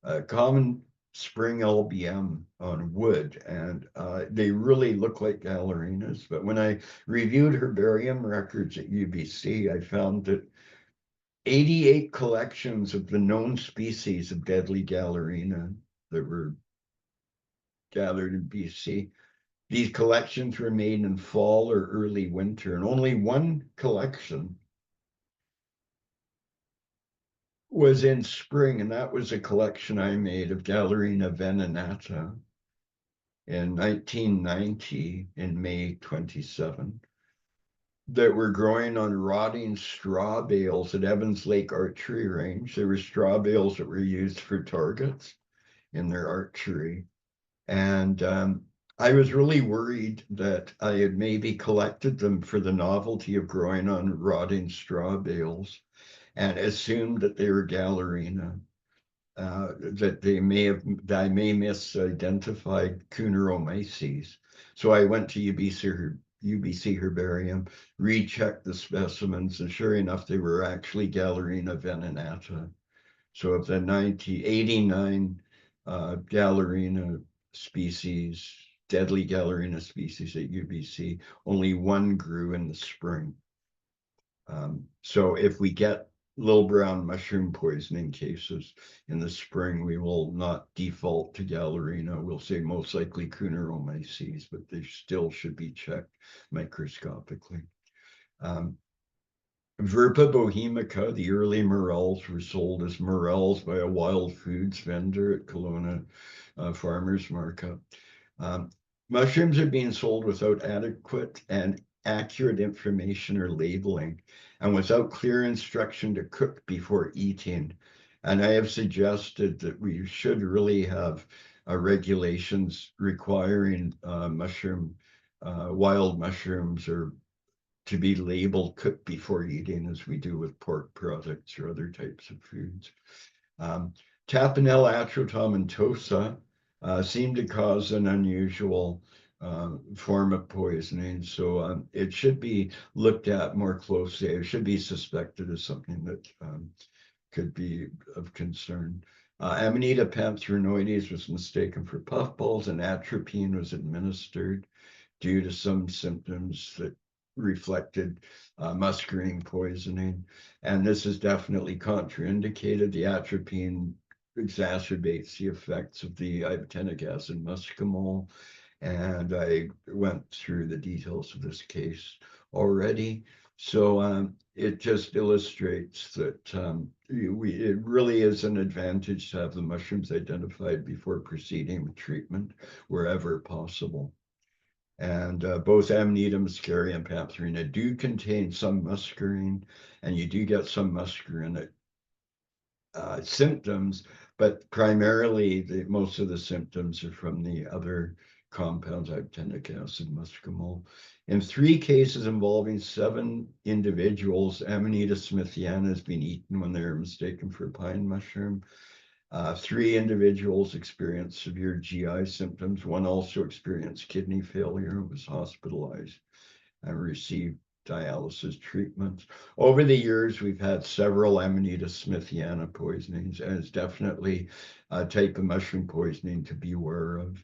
Speaker 2: a common spring LBM on wood, and they really look like Galerinas. But when I reviewed herbarium records at UBC, I found that 88 collections of the known species of deadly Galerina that were gathered in BC. These collections were made in fall or early winter, and only one collection was in spring, and that was a collection I made of Galerina venenata in 1990 in May 27. That were growing on rotting straw bales at Evans Lake Archery Range. There were straw bales that were used for targets in their archery. And I was really worried that I had maybe collected them for the novelty of growing on rotting straw bales and assumed that they were Galerina, that I may misidentified Cuneroomyces. So I went to UBC Herbarium, rechecked the specimens, and sure enough, they were actually Galerina venenata. So of the 89 Galerina species, deadly Galerina species at UBC, only one grew in the spring. So if we get little brown mushroom poisoning cases in the spring, we will not default to Galerina. We'll say most likely Cuneroomyces, but they still should be checked microscopically. Verpa bohemica, the early morels, were sold as morels by a wild foods vendor at Kelowna Farmers Market. Mushrooms are being sold without adequate and accurate information or labeling, and without clear instruction to cook before eating. And I have suggested that we should really have regulations requiring wild mushrooms or to be labeled cooked before eating, as we do with pork products or other types of foods. Tapenella atrotomentosa seemed to cause an unusual form of poisoning, so it should be looked at more closely. It should be suspected as something that could be of concern. Amanita pantherinoides was mistaken for puffballs, and atropine was administered due to some symptoms that reflected muscarine poisoning, and this is definitely contraindicated. The atropine exacerbates the effects of the ibotenic acid muscimol, and I went through the details of this case already. So it just illustrates that it really is an advantage to have the mushrooms identified before proceeding with treatment wherever possible. And both Amanita muscaria and pantherina do contain some muscarine, and you do get some muscarinic symptoms, but primarily most of the symptoms are from the other compounds, ibotenic acid muscimol. In 3 cases involving 7 individuals, Amanita smithiana has been eaten when they were mistaken for pine mushroom. 3 individuals experienced severe GI symptoms. One also experienced kidney failure and was hospitalized and received dialysis treatments. Over the years, we've had several Amanita smithiana poisonings, and it's definitely a type of mushroom poisoning to be aware of.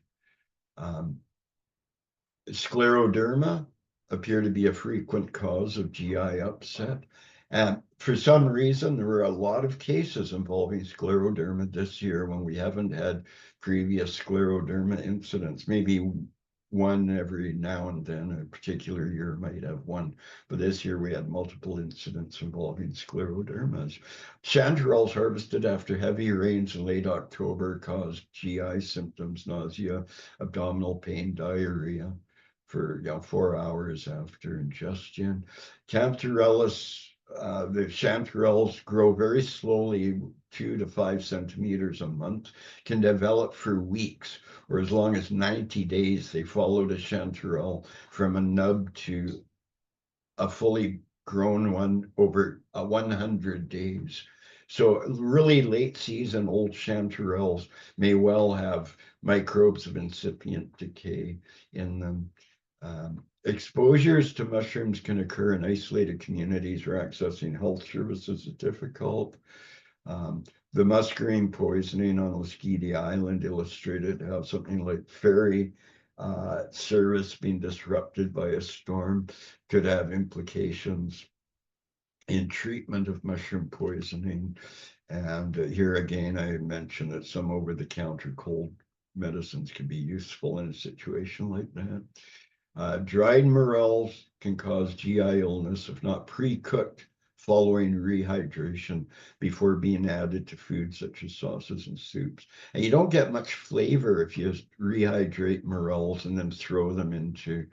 Speaker 2: Scleroderma appear to be a frequent cause of GI upset. And for some reason, there were a lot of cases involving scleroderma this year when we haven't had previous scleroderma incidents. Maybe one every now and then, a particular year might have one, but this year we had multiple incidents involving sclerodermas. Chanterelles harvested after heavy rains in late October caused GI symptoms, nausea, abdominal pain, diarrhea for 4 hours after ingestion. Cantarellus, the chanterelles grow very slowly, 2 to 5 centimeters a month, can develop for weeks or as long as 90 days. They followed a chanterelle from a nub to a fully grown one over 100 days. So really late season old chanterelles may well have microbes of incipient decay in them. Exposures to mushrooms can occur in isolated communities where accessing health services is difficult. The muscarine poisoning on Lasqueti Island illustrated how something like ferry service being disrupted by a storm could have implications in treatment of mushroom poisoning. And here again, I mentioned that some over-the-counter cold medicines can be useful in a situation like that. Dried morels can cause GI illness if not pre-cooked following rehydration before being added to foods such as sauces and soups. And you don't get much flavor if you rehydrate morels and then throw them into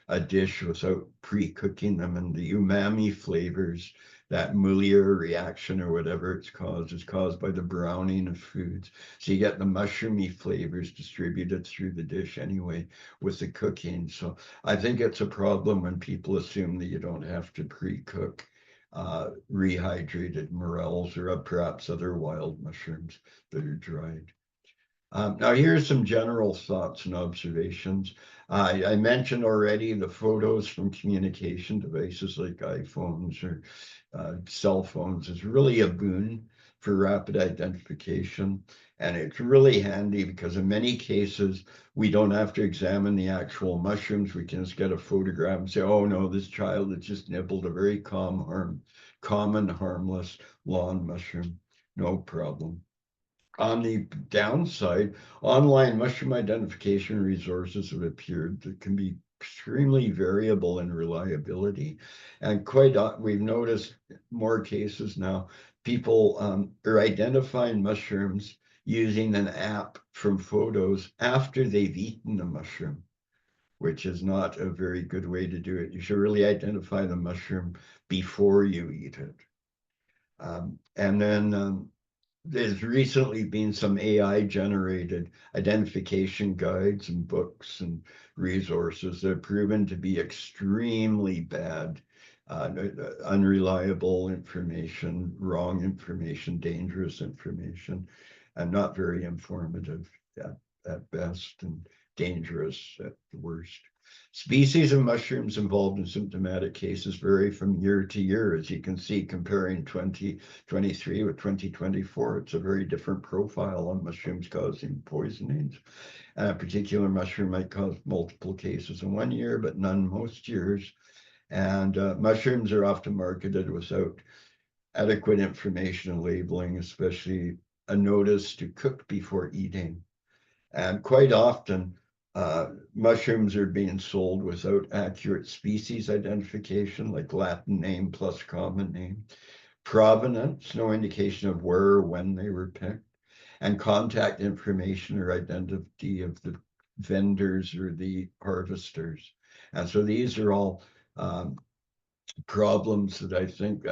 Speaker 2: a dish without pre-cooking them. And the umami flavors, that Mueller reaction or whatever it's caused, is caused by the browning of foods. So you get the mushroomy flavors distributed through the dish anyway with the cooking. So I think it's a problem when people assume that you don't have to pre-cook rehydrated morels or perhaps other wild mushrooms that are dried. Now here's some general thoughts and observations. I mentioned already the photos from communication devices like iPhones or cell phones is really a boon for rapid identification. And it's really handy because in many cases, we don't have to examine the actual mushrooms. We can just get a photograph and say, oh no, this child has just nibbled a very common harmless lawn mushroom, no problem. On the downside, online mushroom identification resources have appeared that can be extremely variable in reliability. And we've noticed more cases now, people are identifying mushrooms using an app from photos after they've eaten the mushroom, which is not a very good way to do it. You should really identify the mushroom before you eat it. And then there's recently been some AI-generated identification guides and books and resources that have proven to be extremely bad, unreliable information, wrong information, dangerous information, and not very informative at best and dangerous at the worst. Species of mushrooms involved in symptomatic cases vary from year to year. As you can see, comparing 2023 with 2024, it's a very different profile on mushrooms causing poisonings. And a particular mushroom might cause multiple cases in 1 year, but none most years. And mushrooms are often marketed without adequate information and labeling, especially a notice to cook before eating. And quite often, mushrooms are being sold without accurate species identification, like Latin name plus common name, provenance, no indication of where or when they were picked, and contact information or identity of the vendors or the harvesters. And so these are all problems that I think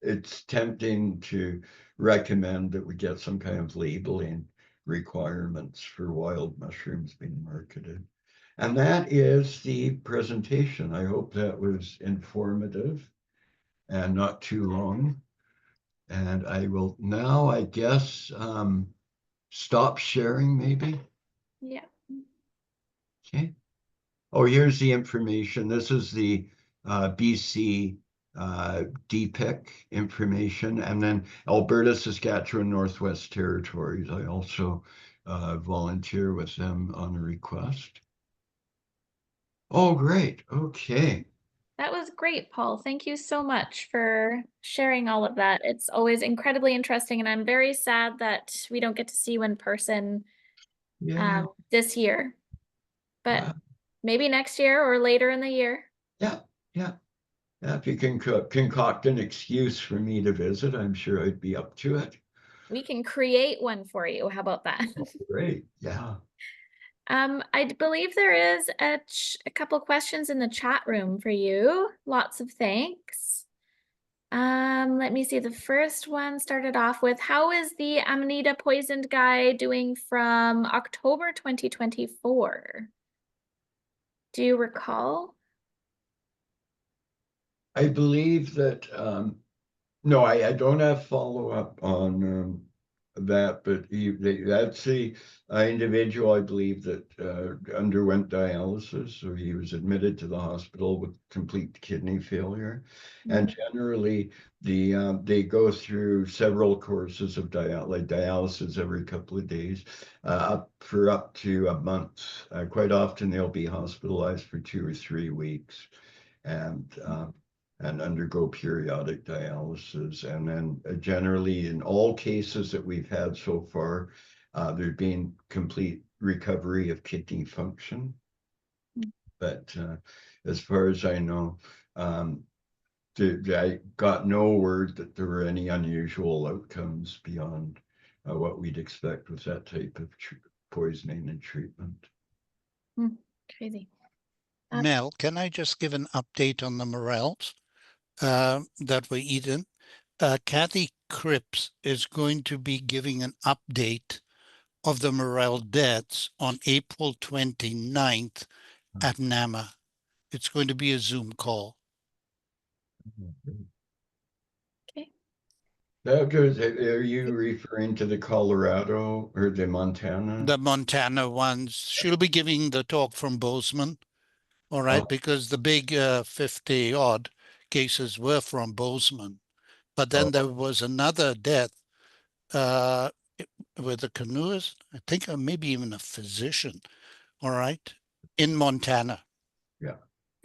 Speaker 2: it's tempting to recommend that we get some kind of labeling requirements for wild mushrooms being marketed. And that is the presentation. I hope that was informative and not too long. And I will now, I guess, stop sharing maybe.
Speaker 1: Yeah.
Speaker 2: Okay. Oh, here's the information. This is the BC DPIC information, and then Alberta, Saskatchewan, Northwest Territories. I also volunteer with them on a request. Oh, great. Okay.
Speaker 1: That was great, Paul. Thank you so much for sharing all of that. It's always incredibly interesting, and I'm very sad that we don't get to see you in person
Speaker 2: Yeah.
Speaker 1: this year. But
Speaker 2: Wow.
Speaker 1: maybe next year or later in the year.
Speaker 2: Yeah. Yeah. If you can concoct an excuse for me to visit, I'm sure I'd be up to it.
Speaker 1: We can create one for you. How about that?
Speaker 2: Great. Yeah.
Speaker 1: I believe there is a couple questions in the chat room for you. Lots of thanks. Let me see. The first one started off with, how is the Amanita poisoned guy doing from October 2024? Do you recall?
Speaker 2: I believe that, no, I don't have follow-up on that, but that's the individual, I believe, that underwent dialysis, so he was admitted to the hospital with complete kidney failure. And generally, they go through several courses of dialysis every couple of days, for up to a month. Quite often, they'll be hospitalized for 2 or 3 weeks, and undergo periodic dialysis. And then generally in all cases that we've had so far, there's been complete recovery of kidney function. But as far as I know, I got no word that there were any unusual outcomes beyond what we'd expect with that type of poisoning and treatment.
Speaker 1: Crazy.
Speaker 6: Mel, can I just give an update on the morels that we're eating? Kathy Cripps is going to be giving an update of the morel deaths on April 29th at NAMA. It's going to be a Zoom call.
Speaker 1: Okay.
Speaker 2: Are you referring to the Colorado or the Montana?
Speaker 6: The Montana ones. She'll be giving the talk from Bozeman, all right, because the big 50-odd cases were from Bozeman. But then there was another death with a canoeist, I think maybe even a physician, all right, in Montana.
Speaker 2: Yeah.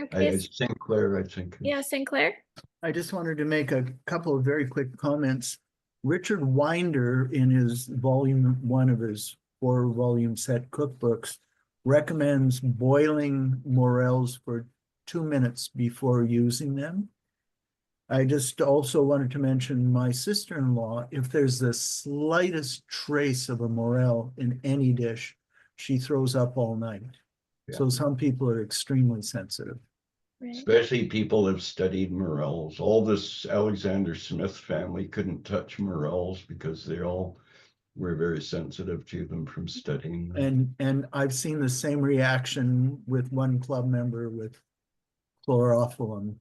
Speaker 1: Okay.
Speaker 2: Sinclair, I think.
Speaker 1: Yeah, Sinclair.
Speaker 8: I just wanted to make a couple of very quick comments. Richard Winder, in his volume 1 of his 4-volume set cookbooks, recommends boiling morels for 2 minutes before using them. I just also wanted to mention my sister-in-law, if there's the slightest trace of a morel in any dish, she throws up all night. Yeah. So some people are extremely sensitive.
Speaker 1: Right.
Speaker 2: Especially people have studied morels. All this Alexander Smith family couldn't touch morels because they all were very sensitive to them from studying them.
Speaker 8: And I've seen the same reaction with one club member with chlorophyllum.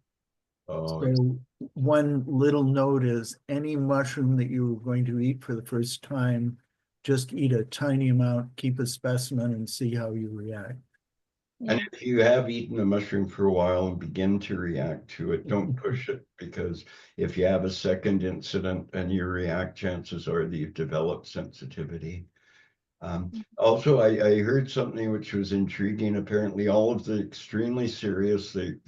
Speaker 2: Oh,
Speaker 8: so one little note is any mushroom that you're going to eat for the first time, just eat a tiny amount, keep a specimen, and see how you react.
Speaker 2: And if you have eaten a mushroom for a while and begin to react to it, don't push it, because if you have a second incident and you react, chances are that you've developed sensitivity. Also, I heard something which was intriguing. Apparently, all of the extremely serious the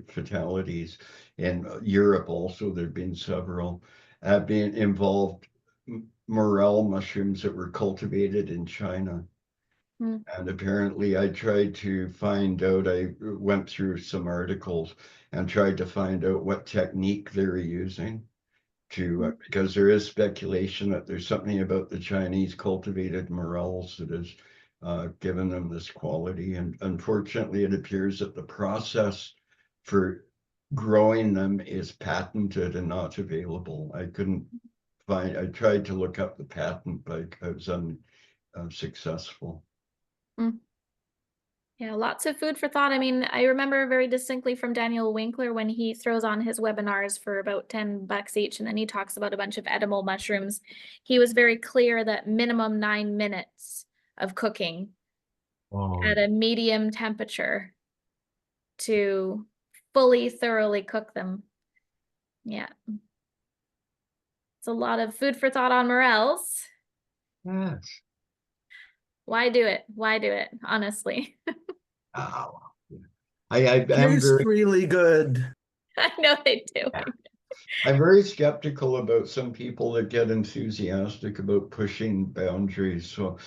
Speaker 2: fatalities in Europe, also there have been several, have been involved morel mushrooms that were cultivated in China. And apparently I tried to find out, I went through some articles and tried to find out what technique they were using to, because there is speculation that there's something about the Chinese cultivated morels that has given them this quality. And unfortunately, it appears that the process for growing them is patented and not available. I couldn't find, I tried to look up the patent, but I was unsuccessful.
Speaker 1: Yeah, lots of food for thought. I mean, I remember very distinctly from Daniel Winkler when he throws on his webinars for about $10 each, and then he talks about a bunch of edible mushrooms. He was very clear that minimum 9 minutes of cooking at a medium temperature to fully, thoroughly cook them. Yeah. It's a lot of food for thought on morels.
Speaker 2: Yes.
Speaker 1: Why do it? Why do it? Honestly.
Speaker 2: Oh. I am
Speaker 8: Tastes
Speaker 2: very,
Speaker 8: really good.
Speaker 1: I know they do.
Speaker 2: I'm very skeptical about some people that get enthusiastic about pushing boundaries. So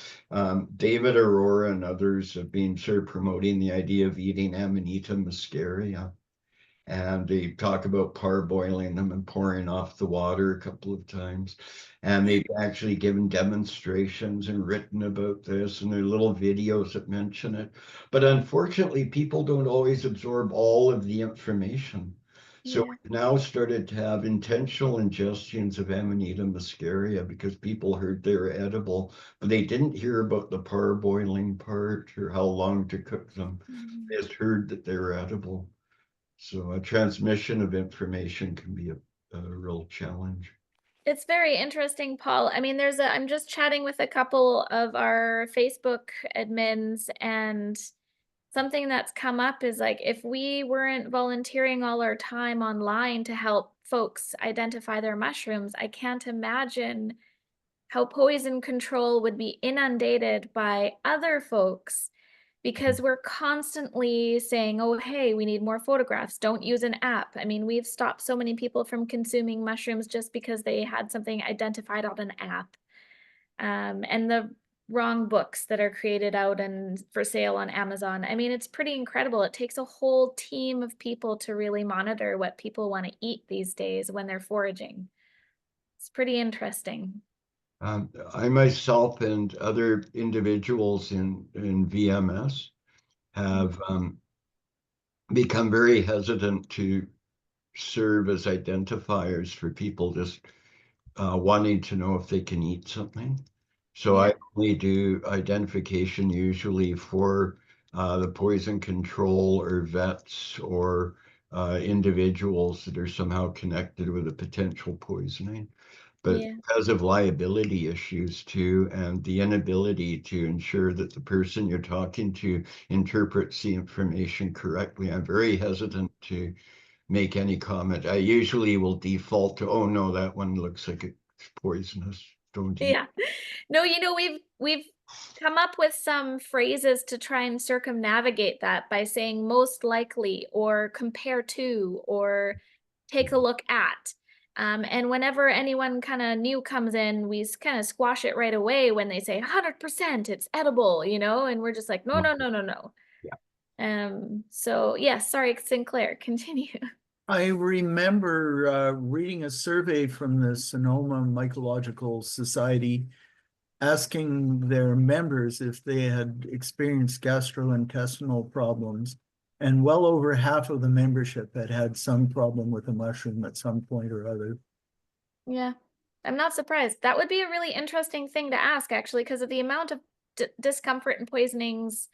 Speaker 2: David Aurora and others have been sort of promoting the idea of eating Amanita muscaria. And they talk about parboiling them and pouring off the water a couple of times. And they've actually given demonstrations and written about this, and there are little videos that mention it. But unfortunately, people don't always absorb all of the information. So
Speaker 1: Yeah.
Speaker 2: we've now started to have intentional ingestions of Amanita muscaria because people heard they were edible, but they didn't hear about the parboiling part or how long to cook them. They just heard that they were edible. So a transmission of information can be a real challenge.
Speaker 1: It's very interesting, Paul. I mean, I'm just chatting with a couple of our Facebook admins, and something that's come up is like, if we weren't volunteering all our time online to help folks identify their mushrooms, I can't imagine how poison control would be inundated by other folks, because we're constantly saying, oh, hey, we need more photographs. Don't use an app. I mean, we've stopped so many people from consuming mushrooms just because they had something identified on an app. And the wrong books that are created out and for sale on Amazon. I mean, it's pretty incredible. It takes a whole team of people to really monitor what people want to eat these days when they're foraging. It's pretty interesting.
Speaker 2: I myself and other individuals in VMS have become very hesitant to serve as identifiers for people just wanting to know if they can eat something. So I only do identification usually for the poison control or vets or individuals that are somehow connected with a potential poisoning. But because of liability issues too, and the inability to ensure that the person you're talking to interprets the information correctly, I'm very hesitant to make any comment. I usually will default to, oh no, that one looks like it's poisonous. Don't eat.
Speaker 1: Yeah. No, we've come up with some phrases to try and circumnavigate that by saying most likely or compare to or take a look at. And whenever anyone kind of new comes in, we kind of squash it right away when they say 100% it's edible, and we're just like, no, no, no, no, no.
Speaker 2: Yeah.
Speaker 1: So yes, sorry, Sinclair, continue.
Speaker 8: I remember reading a survey from the Sonoma Mycological Society asking their members if they had experienced gastrointestinal problems, and well over half of the membership had had some problem with a mushroom at some point or other.
Speaker 1: Yeah, I'm not surprised. That would be a really interesting thing to ask, actually, because of the amount of discomfort and poisonings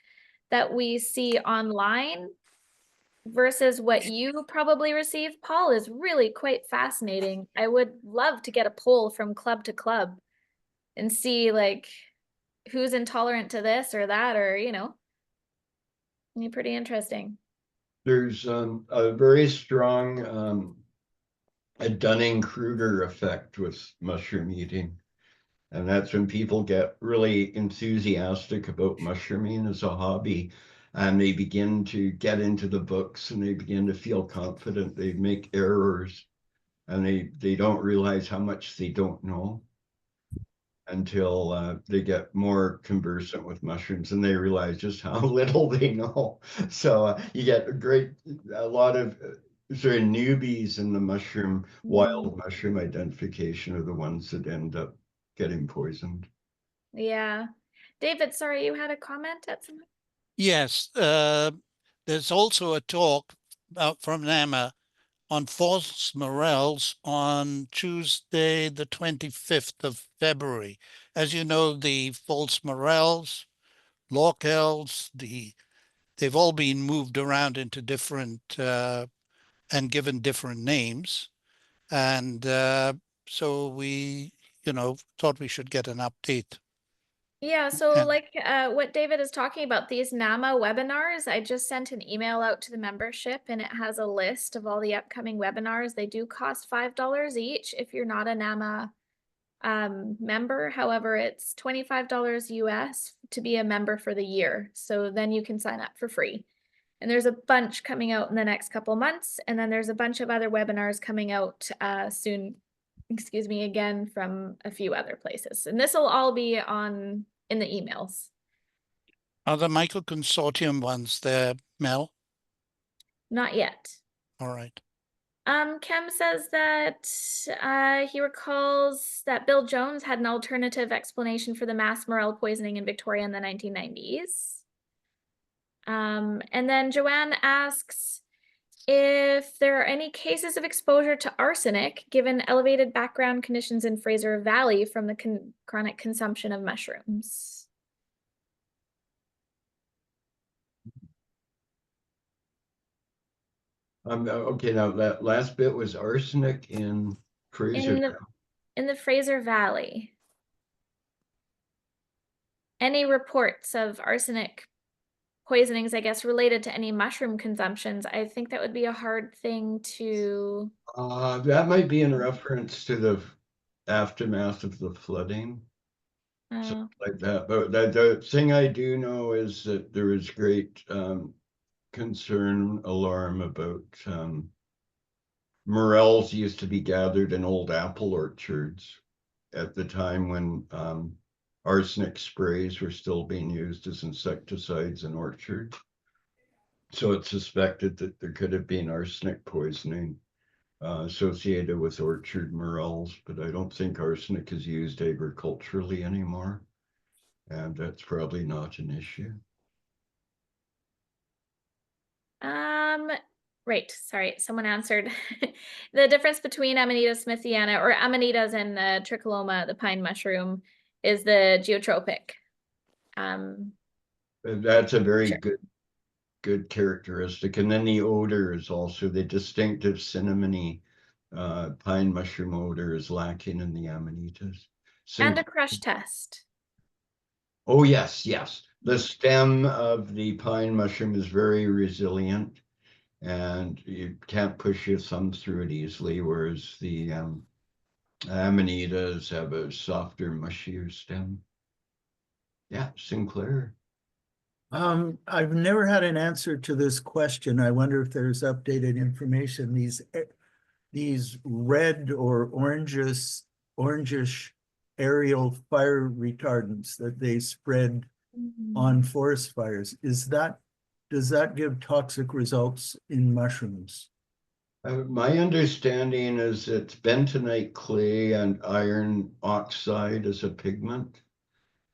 Speaker 1: that we see online versus what you probably receive, Paul, is really quite fascinating. I would love to get a poll from club to club and see like who's intolerant to this or that, or be pretty interesting.
Speaker 2: There's a very strong a Dunning-Kruger effect with mushroom eating. And that's when people get really enthusiastic about mushrooming as a hobby, and they begin to get into the books and they begin to feel confident. They make errors and they don't realize how much they don't know until they get more conversant with mushrooms and they realize just how little they know. So you get a lot of sort of newbies in the mushroom, wild mushroom identification are the ones that end up getting poisoned.
Speaker 1: Yeah. David, sorry, you had a comment at some.
Speaker 6: Yes, there's also a talk from NAMA on false morels on Tuesday, the 25th of February. As you know, the false morels, locales, they've all been moved around into different and given different names. And so we, thought we should get an update.
Speaker 1: Yeah, so
Speaker 6: And-
Speaker 1: like what David is talking about, these NAMA webinars, I just sent an email out to the membership and it has a list of all the upcoming webinars. They do cost $5 each if you're not a NAMA member. However, it's $25 US to be a member for the year. So then you can sign up for free. And there's a bunch coming out in the next couple months. And then there's a bunch of other webinars coming out soon, excuse me, again, from a few other places. And this will all be in the emails.
Speaker 6: Are the Myco Consortium ones there, Mel?
Speaker 1: Not yet.
Speaker 6: All right.
Speaker 1: Kem says that he recalls that Bill Jones had an alternative explanation for the mass morel poisoning in Victoria in the 1990s. And then Joanne asks if there are any cases of exposure to arsenic given elevated background conditions in Fraser Valley from the chronic consumption of mushrooms.
Speaker 2: Okay, now that last bit was arsenic in Fraser.
Speaker 1: In the Fraser Valley. Any reports of arsenic poisonings, I guess, related to any mushroom consumptions? I think that would be a hard thing to.
Speaker 2: That might be in reference to the aftermath of the flooding. Something like that. But the thing I do know is that there is great concern, alarm about morels used to be gathered in old apple orchards at the time when arsenic sprays were still being used as insecticides in orchards. So it's suspected that there could have been arsenic poisoning associated with orchard morels, but I don't think arsenic is used agriculturally anymore. And that's probably not an issue.
Speaker 1: Right, sorry, someone answered. The difference between Amanita smithiana or Amanitas and the Tricholoma, the pine mushroom, is the geotropic.
Speaker 2: That's a very
Speaker 1: Sure.
Speaker 2: good characteristic. And then the odor is also the distinctive cinnamony pine mushroom odor is lacking in the Amanitas.
Speaker 1: And a crush test.
Speaker 2: Oh, yes, yes. The stem of the pine mushroom is very resilient and you can't push your thumb through it easily, whereas the Amanitas have a softer, mushier stem. Yeah, Sinclair.
Speaker 8: I've never had an answer to this question. I wonder if there's updated information. These red or orangish aerial fire retardants that they spread on forest fires. Does that give toxic results in mushrooms?
Speaker 2: My understanding is it's bentonite clay and iron oxide as a pigment,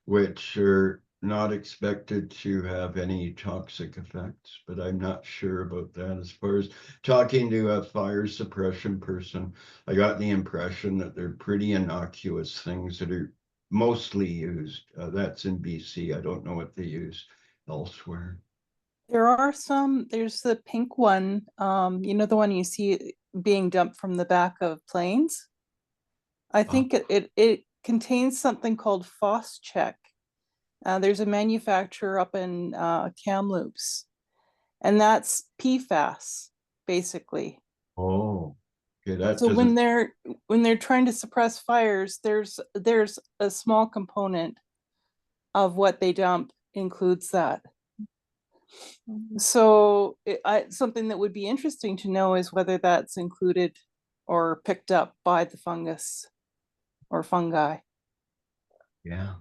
Speaker 2: which are not expected to have any toxic effects, but I'm not sure about that. As far as talking to a fire suppression person, I got the impression that they're pretty innocuous things that are mostly used. That's in BC. I don't know what they use elsewhere.
Speaker 9: There are some, there's the pink one, you know, the one you see being dumped from the back of planes. I think it contains something called Phosgene. There's a manufacturer up in Kamloops, and that's PFAS, basically.
Speaker 2: Oh, okay, that
Speaker 9: So
Speaker 2: doesn't...
Speaker 9: when they're trying to suppress fires, there's a small component of what they dump includes that. So something that would be interesting to know is whether that's included or picked up by the fungus or fungi.
Speaker 2: Yeah.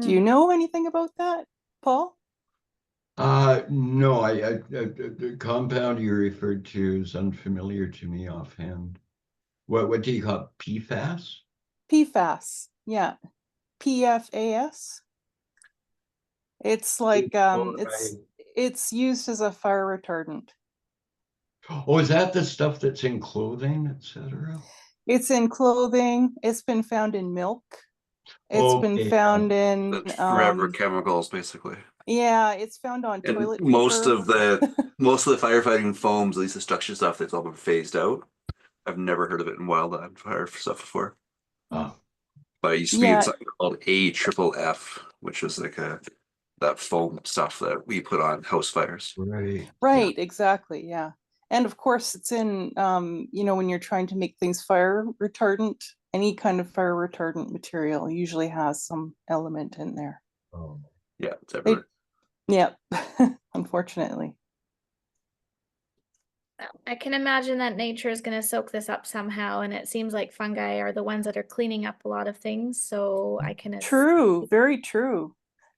Speaker 9: Do you know anything about that, Paul?
Speaker 2: No, the compound you referred to is unfamiliar to me offhand. What do you call it? PFAS?
Speaker 9: PFAS, yeah. PFAS. It's like it's used as a fire retardant.
Speaker 2: Oh, is that the stuff that's in clothing, etc.?
Speaker 9: It's in clothing. It's been found in milk. It's been found in
Speaker 10: forever chemicals, basically.
Speaker 9: Yeah, it's found on
Speaker 10: And
Speaker 9: toilet
Speaker 10: most
Speaker 9: paper.
Speaker 10: of the firefighting foams, at least the structure stuff, that's all been phased out. I've never heard of it in wildland fire stuff before.
Speaker 2: Oh.
Speaker 10: But it used to be
Speaker 9: Yeah.
Speaker 10: something called AFFF, which was like that foam stuff that we put on house fires.
Speaker 2: Right.
Speaker 9: Right, exactly, yeah. And of course, it's in, you know, when you're trying to make things fire retardant, any kind of fire retardant material usually has some element in there.
Speaker 2: Oh.
Speaker 10: Yeah, it's everywhere.
Speaker 9: Yeah, unfortunately.
Speaker 1: I can imagine that nature is going to soak this up somehow, and it seems like fungi are the ones that are cleaning up a lot of things. So I can
Speaker 9: True, very true.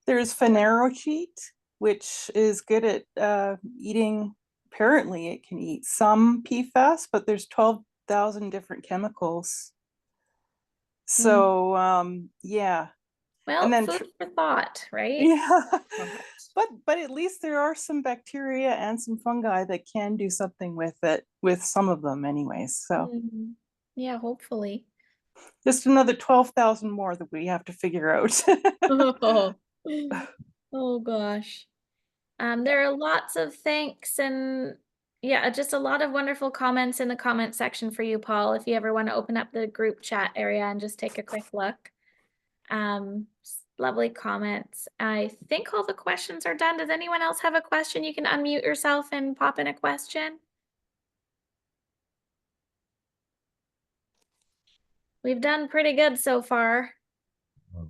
Speaker 9: There's phanerocheat, which is good at eating. Apparently, it can eat some PFAS, but there's 12,000 different chemicals. So, yeah.
Speaker 1: Well,
Speaker 9: And then
Speaker 1: food for thought, right?
Speaker 9: yeah, but at least there are some bacteria and some fungi that can do something with it, with some of them anyways. So
Speaker 1: Yeah, hopefully.
Speaker 9: just another 12,000 more that we have to figure out.
Speaker 1: Oh gosh. There are lots of thanks and yeah, just a lot of wonderful comments in the comment section for you, Paul, if you ever want to open up the group chat area and just take a quick look. Lovely comments. I think all the questions are done. Does anyone else have a question? You can unmute yourself and pop in a question. We've done pretty good so far.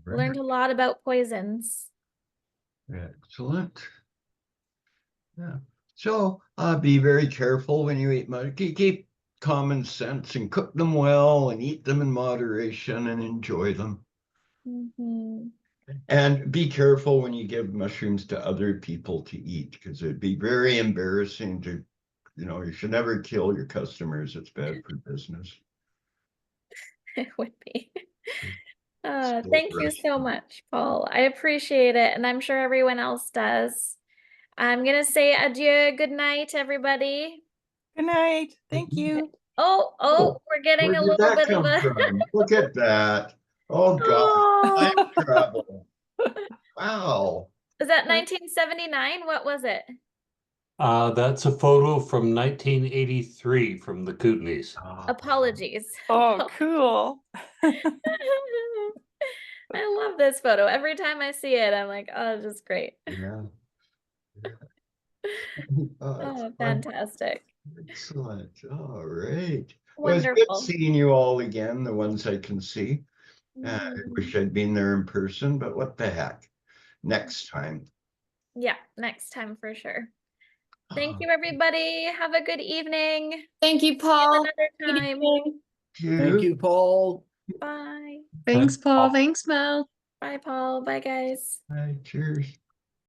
Speaker 1: Learned a lot about poisons.
Speaker 2: Excellent. Yeah. So be very careful when you eat mushroom. Keep common sense and cook them well and eat them in moderation and enjoy them. And be careful when you give mushrooms to other people to eat, because it'd be very embarrassing to, you know, you should never kill your customers. It's bad for business.
Speaker 1: It would be. Thank you so much, Paul. I appreciate it, and I'm sure everyone else does. I'm gonna say adieu. Good night, everybody.
Speaker 9: Good night. Thank you.
Speaker 1: Oh, we're getting
Speaker 2: Where
Speaker 1: a
Speaker 2: did
Speaker 1: little
Speaker 2: that
Speaker 1: bit of
Speaker 2: come
Speaker 1: a
Speaker 2: from? Look at that. Oh God, time travel. Wow.
Speaker 1: Is that 1979? What was it?
Speaker 3: That's a photo from 1983 from the Kootenays.
Speaker 1: Apologies.
Speaker 9: Oh, cool.
Speaker 1: I love this photo. Every time I see it, I'm like, oh, it's just great.
Speaker 2: Yeah.
Speaker 1: Oh, fantastic.
Speaker 2: Excellent. All right. Well, it's good
Speaker 1: Wonderful.
Speaker 2: seeing you all again, the ones I can see. I wish I'd been there in person, but what the heck? Next time.
Speaker 1: Yeah, next time for sure. Thank you, everybody. Have a good evening.
Speaker 4: Thank you, Paul.
Speaker 1: Another time.
Speaker 8: Thank you, Paul.
Speaker 1: Bye.
Speaker 4: Thanks, Paul. Thanks, Mel.
Speaker 1: Bye, Paul. Bye, guys.
Speaker 2: Bye. Cheers.